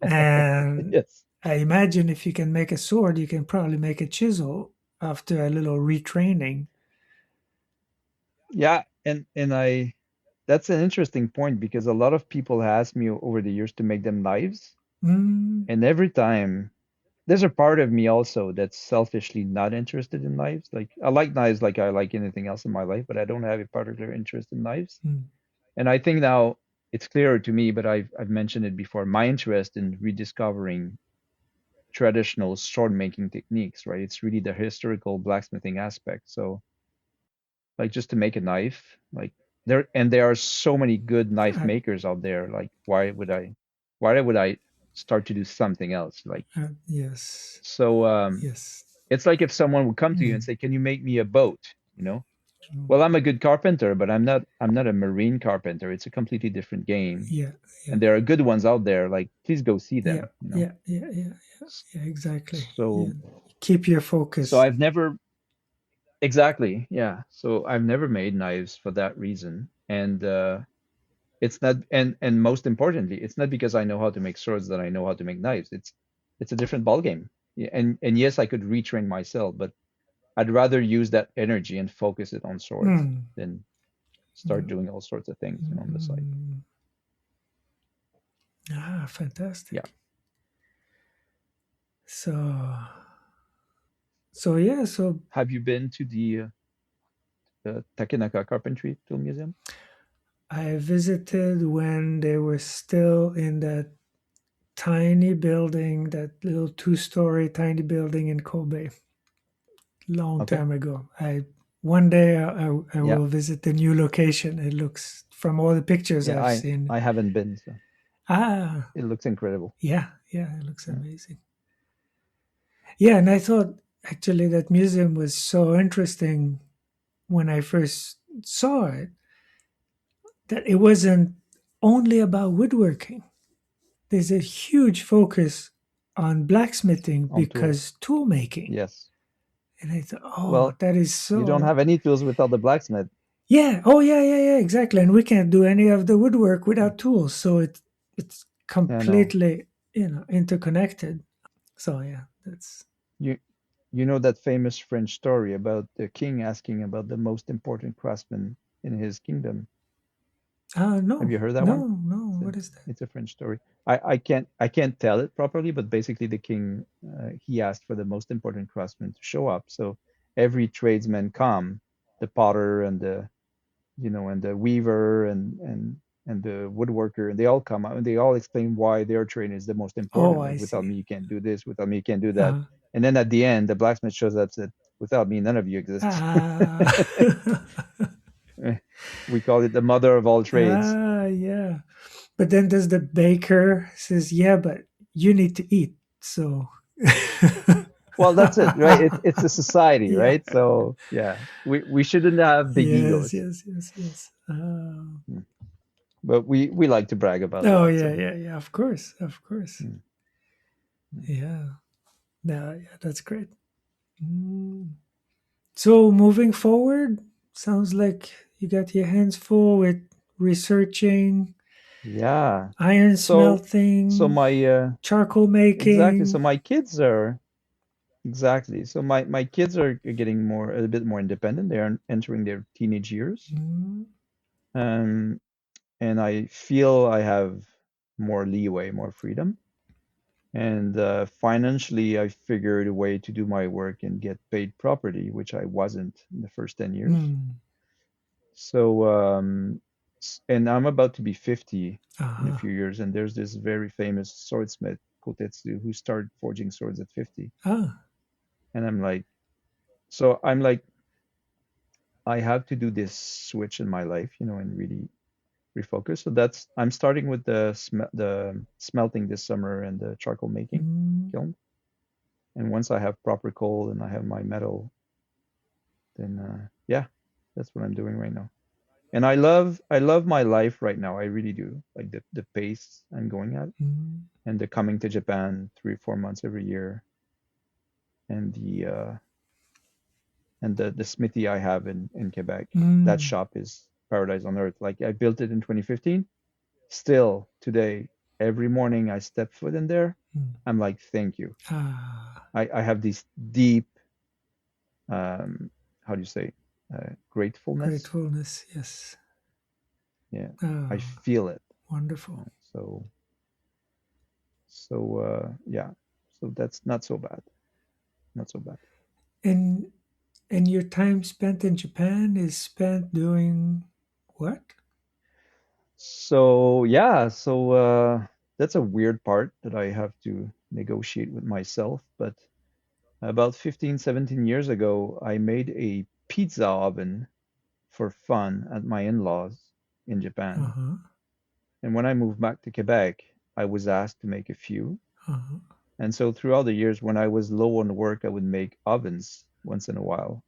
and Yes. I imagine if you can make a sword, you can probably make a chisel after a little retraining. Yeah, and I that's an interesting point because a lot of people ask me over the years to make them knives, Mm, and every time there's a part of me also that's selfishly not interested in knives. Like I like knives like I like anything else in my life, but I don't have a particular interest in knives. mm, And I think now it's clearer to me, but I've mentioned it before, my interest in rediscovering traditional sword making techniques, right? It's really the historical blacksmithing aspect. So like just to make a knife, like there are so many good knife uh, makers out there. Like why would I start to do something else? Like yes, so yes. it's like if someone would come to you and Mm, say, "Can you make me a boat?" You know? mm, Well, I'm a good carpenter, but I'm not a marine carpenter. It's a completely different game. yeah, yeah, And there are good ones out there. Like please go see yeah, them. yeah, yeah, yeah, yeah. Exactly. So Yeah. Keep your so focus. I've never exactly, yeah. So I've never made knives for that reason. And it's not and most importantly, it's not because I know how to make swords that I know how to make knives. It's a different ballgame. Yeah, and yes, I could retrain myself, but I'd rather use that energy and focus it on swords Mm, than start yeah. doing all sorts of things, on the side. Mm, mm. Yeah. Fantastic. So so yeah, so Have you been to the Takenaka Carpentry Tool Museum? I visited when they were still in that tiny building, that little two-story tiny building in Kobe, long Okay. time ago. I One day I Yeah. will visit the new location. It looks, from all the pictures Yeah, I've I seen. I haven't been, so Ah, it looks incredible. yeah, yeah, it looks Yeah. amazing. Yeah, and I thought actually that museum was so interesting when I first saw it, that it wasn't only about woodworking. There's a huge focus on blacksmithing On because tools. tool making. Yes. And I thought, oh, Well, that is you don't so. have any tools without the blacksmith. Yeah. Oh, yeah, yeah, yeah, exactly. And we can't do any of the woodwork without tools. So it's Yeah, no. completely, interconnected. So yeah, that's. You you know that famous French story about the king asking about the most important craftsman in his kingdom. Have No, you heard that one? no, no. It's a, What is that? it's a French story. I can't tell it properly, but basically the king he asked for the most important craftsman to show up. So every tradesman come, the potter and the weaver and the woodworker, and they all come out and they all explain why their trade is the most Oh, important. Like I without see. me you can't do this, without me you can't do that. Uh, And then at the end the blacksmith shows up and said, without me none of you exist. ah, We call it the mother of all trades. yeah. But then does the baker says, yeah, but you need to eat. So, Well, that's it, right? It's a society, yeah. right? So yeah, we shouldn't have big Yes, egos. yes, yes, yes. Mm. But we like to brag about Oh, that. yeah, So yeah, yeah. Of course, of course. mm, mm. Yeah. No, yeah, that's great. Mm. So moving forward, sounds like you got your hands full with researching, Yeah. iron So smelting, my charcoal exactly. So making. my kids are exactly. So my kids are getting a bit more independent. They are entering their teenage years. Mm, Um, and I feel I have more leeway, more freedom. And financially, I figured a way to do my work and get paid properly, which I wasn't in the first 10 years. mm, So, and I'm about to be 50 in a uh-huh. few years, and there's this very famous swordsmith, Kotetsu, who started forging swords at 50. Ah, And I'm like, I have to do this switch in my life, and really refocus. So I'm starting with the smelting this summer and the charcoal making mm, kiln. And once I have proper coal and I have my metal, then yeah, that's what I'm doing right now. And I love my life right now. I really do. Like the pace I'm going at, mm, and the coming to Japan 3 4 months every year, and the smithy I have in Quebec. That mm, shop is paradise on earth. Like I built it in 2015. Still today, every morning I step foot in there, mm. I'm like, thank you. Ah, I have this deep, um, how do you say, gratefulness. gratefulness. Yes. Yeah, I Ah, feel it. wonderful. So yeah, so that's not so bad. Not so bad. And your time spent in Japan is spent doing what? So yeah, so that's a weird part that I have to negotiate with myself. But about 15, 17 years ago, I made a pizza oven for fun at my in-laws in Uh Japan. huh. And when I moved back to Quebec, I was asked to make a few. Uh huh. And so throughout the years, when I was low on work, I would make ovens once in a while.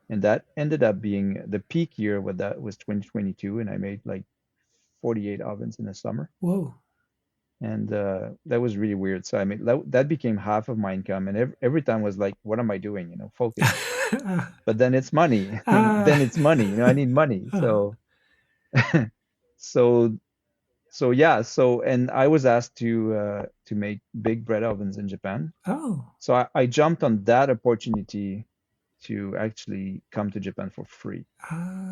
And that ended up being the peak year with that was 2022, and I made like 48 ovens in the summer. Whoa. And that was really weird. So I mean, that became half of my income, and every time was like, what am I doing? Focus. ah, But then it's money. ah, Then it's money. I need money. uh, So so yeah. So and I was asked to make big bread ovens in Japan. oh. So I jumped on that opportunity to actually come to Japan for free.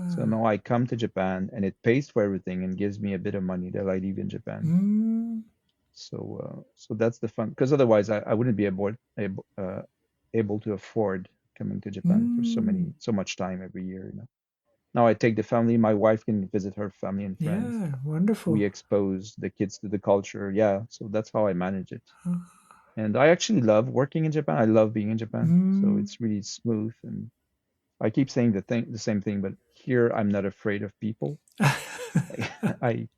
So Ah. now I come to Japan and it pays for everything and gives me a bit of money that I leave in Japan. Mm. So that's the fun, because otherwise I wouldn't be able to afford coming to Japan for Mm, so much time every year, you know. Now I take the family, my wife can visit her family and friends. yeah, We wonderful. expose the kids to the culture. Yeah, so that's how I manage it. Uh, And I actually love working in Japan. I love being in Japan. So mm, it's really smooth, and I keep saying the same thing, but here I'm not afraid of people. I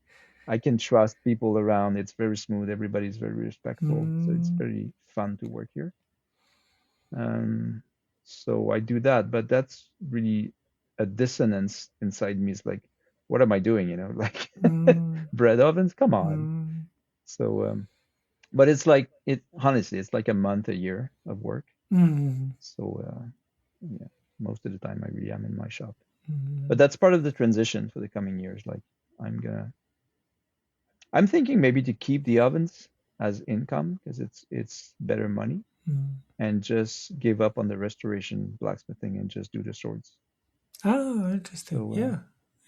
I can trust people around. It's very smooth. Everybody's very respectful. So it's mm, very fun to work here. Um, so I do that, but that's really a dissonance inside me. It's like, what am I doing? You know, like mm, bread ovens, come on. mm, So, but it's like honestly, it's like a month a year of work. mm, So, yeah, most of the time I really am in my shop. But mm, that's part of the transition for the coming years. Like I'm gonna, I'm thinking maybe to keep the ovens as income because it's better money, mm. and just give up on the restoration blacksmithing and just do the swords. Oh, interesting. So Yeah,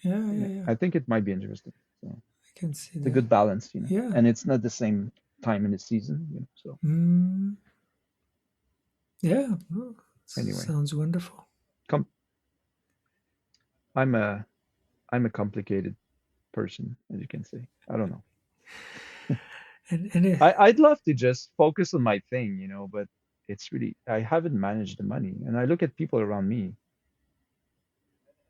yeah, yeah, yeah, yeah. I think it might be interesting. So I can see it's a that. good balance, you know, Yeah. and it's not the same time in the season, you know. So Mm, yeah. Oh, anyway, sounds wonderful. com I'm a I'm a complicated person, as you can see. I don't know. And it, I'd love to just focus on my thing, you know, but it's really I haven't managed the money, and I look at people around me,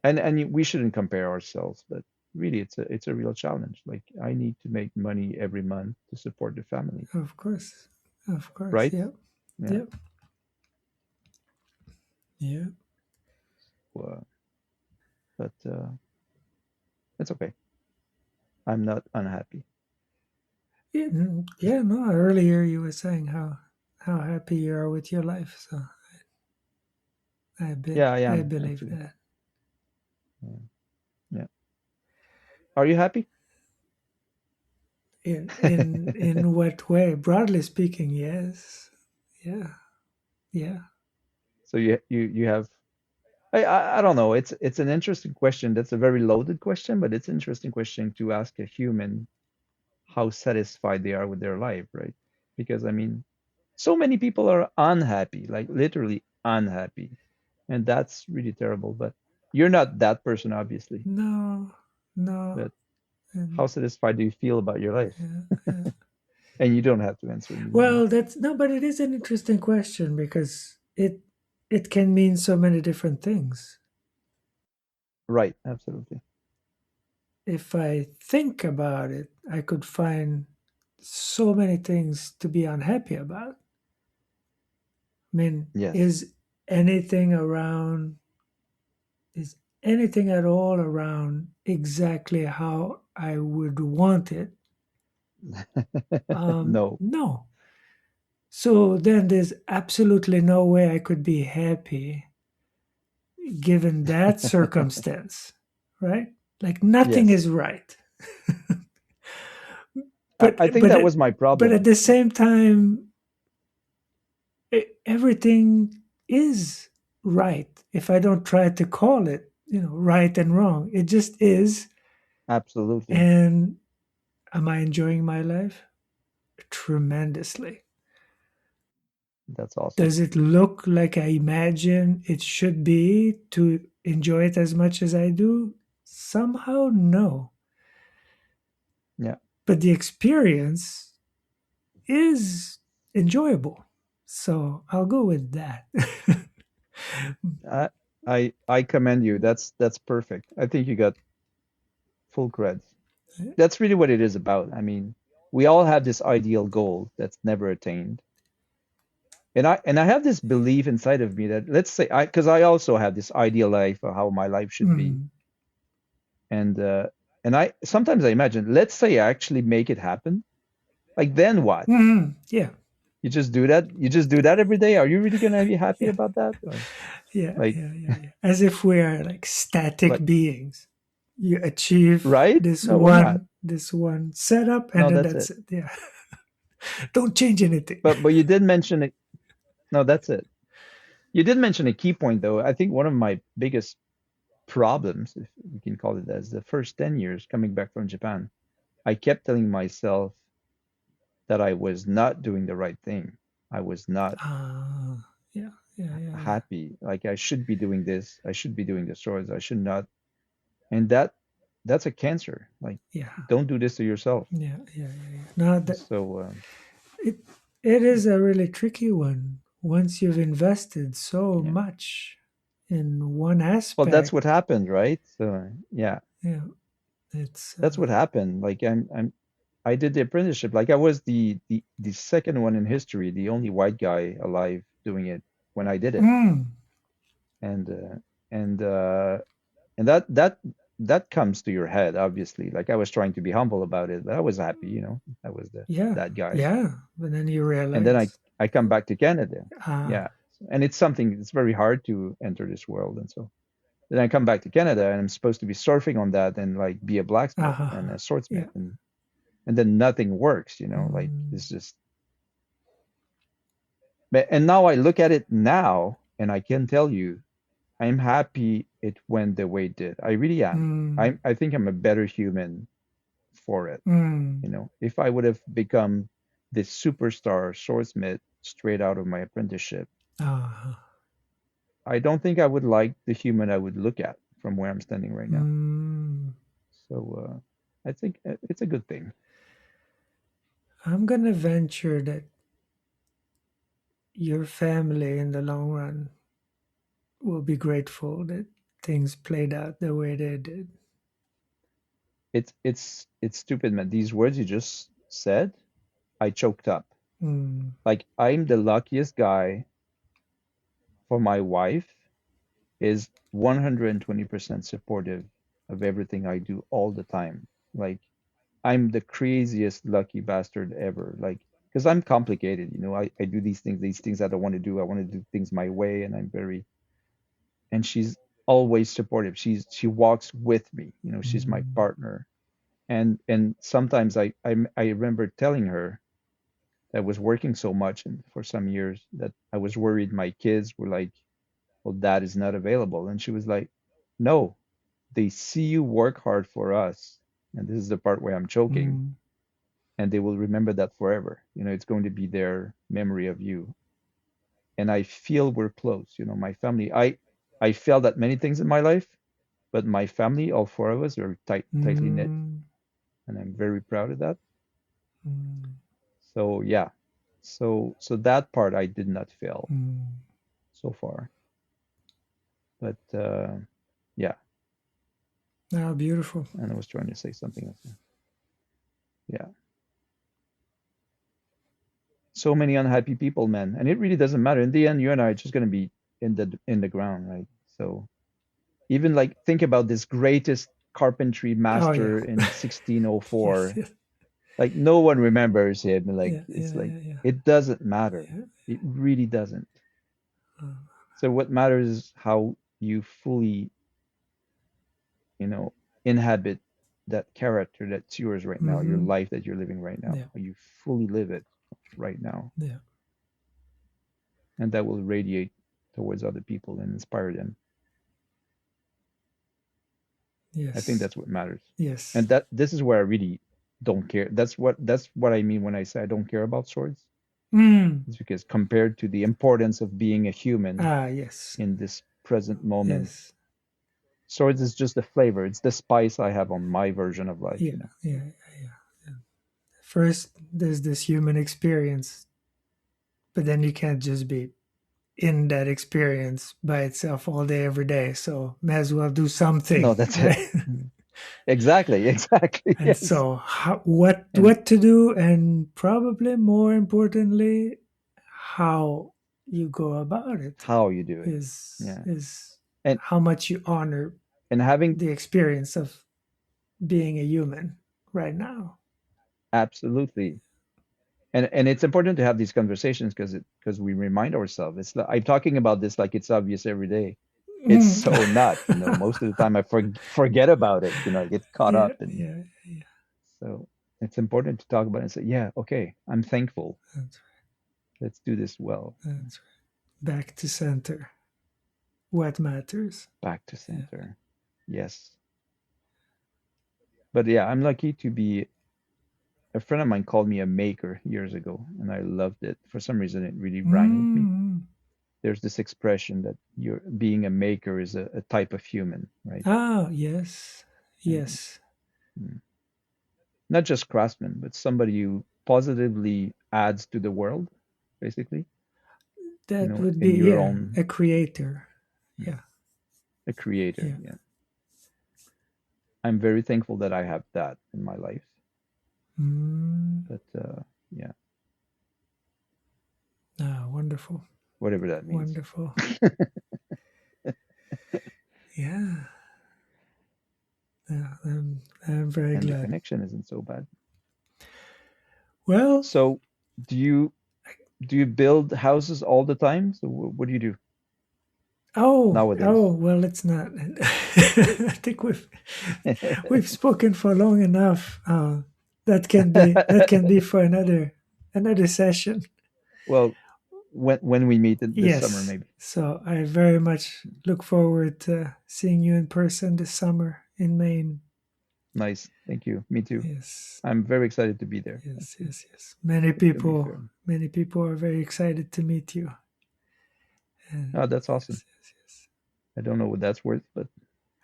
and we shouldn't compare ourselves, but really it's a real challenge. Like I need to make money every month to support the family, of course, of course. right? Yep, Yeah. yep, yep. Uh, but it's okay. I'm not unhappy. Yeah, yeah. No, earlier you were saying how happy you are with your life, so Yeah, I I am believe actually. that. Yeah. Yeah. Are you happy? In what way? Broadly speaking, yes. Yeah, yeah. So you have I don't know. It's an interesting question. That's a very loaded question, but it's an interesting question to ask a human how satisfied they are with their life, right? Because I mean, so many people are unhappy, like literally unhappy, and that's really terrible. But you're not that person, obviously. No, no. But And how satisfied do you feel about your life? yeah, yeah. And you don't have to answer immediately. Well, that's no, but it is an interesting question because it can mean so many different things. Right, absolutely. If I think about it, I could find so many things to be unhappy about. I mean, Yes. is anything at all around exactly how I would want it? No. No. So then there's absolutely no way I could be happy given that circumstance, right? Like nothing Yes. is right. I But think but that was it, my but at problem. the same time, everything is right. If I don't try to call it, right and wrong, it just is. Absolutely. And am I enjoying my life? Tremendously. That's awesome. Does it look like I imagine it should be to enjoy it as much as I do? Somehow, no. Yeah. But the experience is enjoyable. So I'll go with that. I I commend you. That's perfect. I think you got full credit. That's really what it is about. I mean, we all have this ideal goal that's never attained. And I have this belief inside of me that, let's say, I because I also have this ideal life of how my life should be. Mm. And I sometimes I imagine, let's say I actually make it happen. Like then what? Mm. Yeah. You just do that? You just do that every day? Are you really gonna be happy Yeah. about that? Or Yeah. like Yeah. Yeah. Yeah. As if we are like like static beings. You achieve right? this No, we're not. one setup, and No, then that's that's it. it. Yeah. Don't change anything. But you did mention it. No, that's it. You did mention a key point though. I think one of my biggest problems, if we can call it as, the first 10 years coming back from Japan, I kept telling myself that I was not doing the right thing. I was not Yeah, yeah, yeah, yeah, happy. Like I should be doing this. I should be doing the swords. I should not. And that's a cancer. Like yeah, don't do this to yourself. yeah, yeah, yeah, yeah. No, that So it it is a really tricky one. Once you've invested so yeah. much in one Well, that's aspect, what happened, right? So yeah, yeah, it's that's what happened. Like I did the apprenticeship. Like I was the second one in history, the only white guy alive doing it when I did it. mm, And and uh and that comes to your head, obviously. Like I was trying to be humble about it, but I was happy, I was the yeah, that guy. yeah. But then you And then realize, I come back to Canada. ah, Yeah. And it's something it's very hard to enter this world. And so then I come back to Canada and I'm supposed to be surfing on that and like be a blacksmith and a swordsmith yeah, and then nothing works, like mm, it's just and now I look at it now and I can tell you I'm happy it went the way it did. I really am. mm, I think I'm a better human for it. mm, If I would have become this superstar swordsmith straight out of my apprenticeship, ah, I don't think I would like the human I would look at from where I'm standing right now. mm. So I think it's a good thing. I'm gonna venture that your family in the long run will be grateful that things played out the way they did. It's stupid, man. These words you just said, I choked up. Mm, Like I'm the luckiest guy for my wife is 120% supportive of everything I do all the time. Like I'm the craziest lucky bastard ever. Like because I'm complicated, I do these things I don't want to do. I want to do things my way, and I'm very and she's always supportive. She walks with me. She's my mm, partner. And sometimes I remember telling her that I was working so much and for some years that I was worried my kids were like, well, dad is not available. And she was like, no, they see you work hard for us. And this is the part where I'm choking. mm, And they will remember that forever. It's going to be their memory of you. And I feel we're close. My family. I failed at many things in my life, but my family, all four of us, are tightly knit, mm, and I'm very proud of that. mm, So yeah, so that part I did not fail mm. so far, but yeah, Ah, beautiful. and I was trying to say something else. Yeah, so many unhappy people, man, and it really doesn't matter. In the end, you and I are just gonna be in the ground, right? So even like think about this greatest carpentry Oh yeah. master in Yes, 1604. yes. Like no one remembers him. Like Yeah, it's yeah, like yeah, yeah. it doesn't matter. Yeah. It really doesn't. Uh, So what matters is how you fully, you know, inhabit that character that's yours right now, your mm-hmm. life that you're living right now. Yeah, How you fully live it right now. yeah. And that will radiate towards other people and inspire them. I think Yes, that's what matters. yes. And that this is where I really don't care. That's what I mean when I say I don't care about swords. Mm. It's because compared to the importance of being a human Ah, yes, in this present moment, yes. swords is just the flavor. It's the spice I have on my version of life, Yeah, yeah, yeah, yeah. First, there's this human experience, but then you can't just be in that experience by itself all day, every day. So, may as well do No, something, that's it. right? Exactly, exactly. And Yes. so, what And to do, and probably more importantly, how you go about it how you do it. is Yeah. is And how much you honor and having the experience of being a human right now. absolutely. And it's important to have these conversations because we remind ourselves. I'm talking about this like it's obvious every day. It's Mm. so not, most of the time I forget about it, I get caught Yeah, up and yeah, yeah. so it's important to talk about it and say, yeah, okay, I'm thankful. That's Let's do this well. right. That's right. Back to center. What matters? Back to Yeah. center. Yes. But yeah, I'm lucky to be a friend of mine called me a maker years ago, and I loved it. For some reason, it really rang with me. Mm. There's this expression that you're being a maker is a type of human, right? Ah, yes. And Yes. mm, not just craftsman, but somebody who positively adds to the world, basically, That would be, in your yeah, own, a creator. mm, Yeah. a creator. Yeah. Yeah. I'm very thankful that I have that in my life. Mm. But yeah, Ah, wonderful. whatever that means. Wonderful. Yeah. Yeah. I'm very And the glad. connection isn't so bad. Well, So, do you do you build houses all the time? So, what do you do nowadays? well, it's not. I think we've spoken for long enough. That can be for another session. Well, when we meet this summer, Yes. maybe. So I very much look forward to seeing you in person this summer in Maine. Nice. Thank you. Me too. Yes. I'm very excited to be there. Yes, Actually, yes, yes. it's gonna be fun. Many people are very excited to meet you. And Oh, that's awesome. yes, yes, yes. I don't know what that's worth, but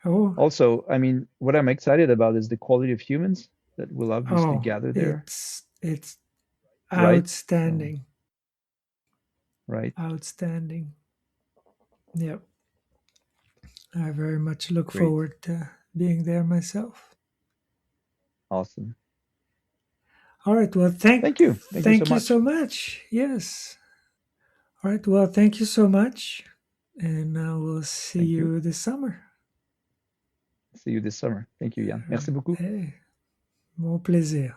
Oh, also, I mean, what I'm excited about is the quality of humans that will obviously oh, gather there, it's right? So, outstanding, right. outstanding. Yep. I very much look Great. forward to being there myself. Awesome. All right. Well, Thank you. Thank you so thank you so much. much. Yes. All right. Well, thank you so much, and I will see Thank you. you this summer. See you this summer. Thank you, Jan. Merci beaucoup. Hey, mon plaisir.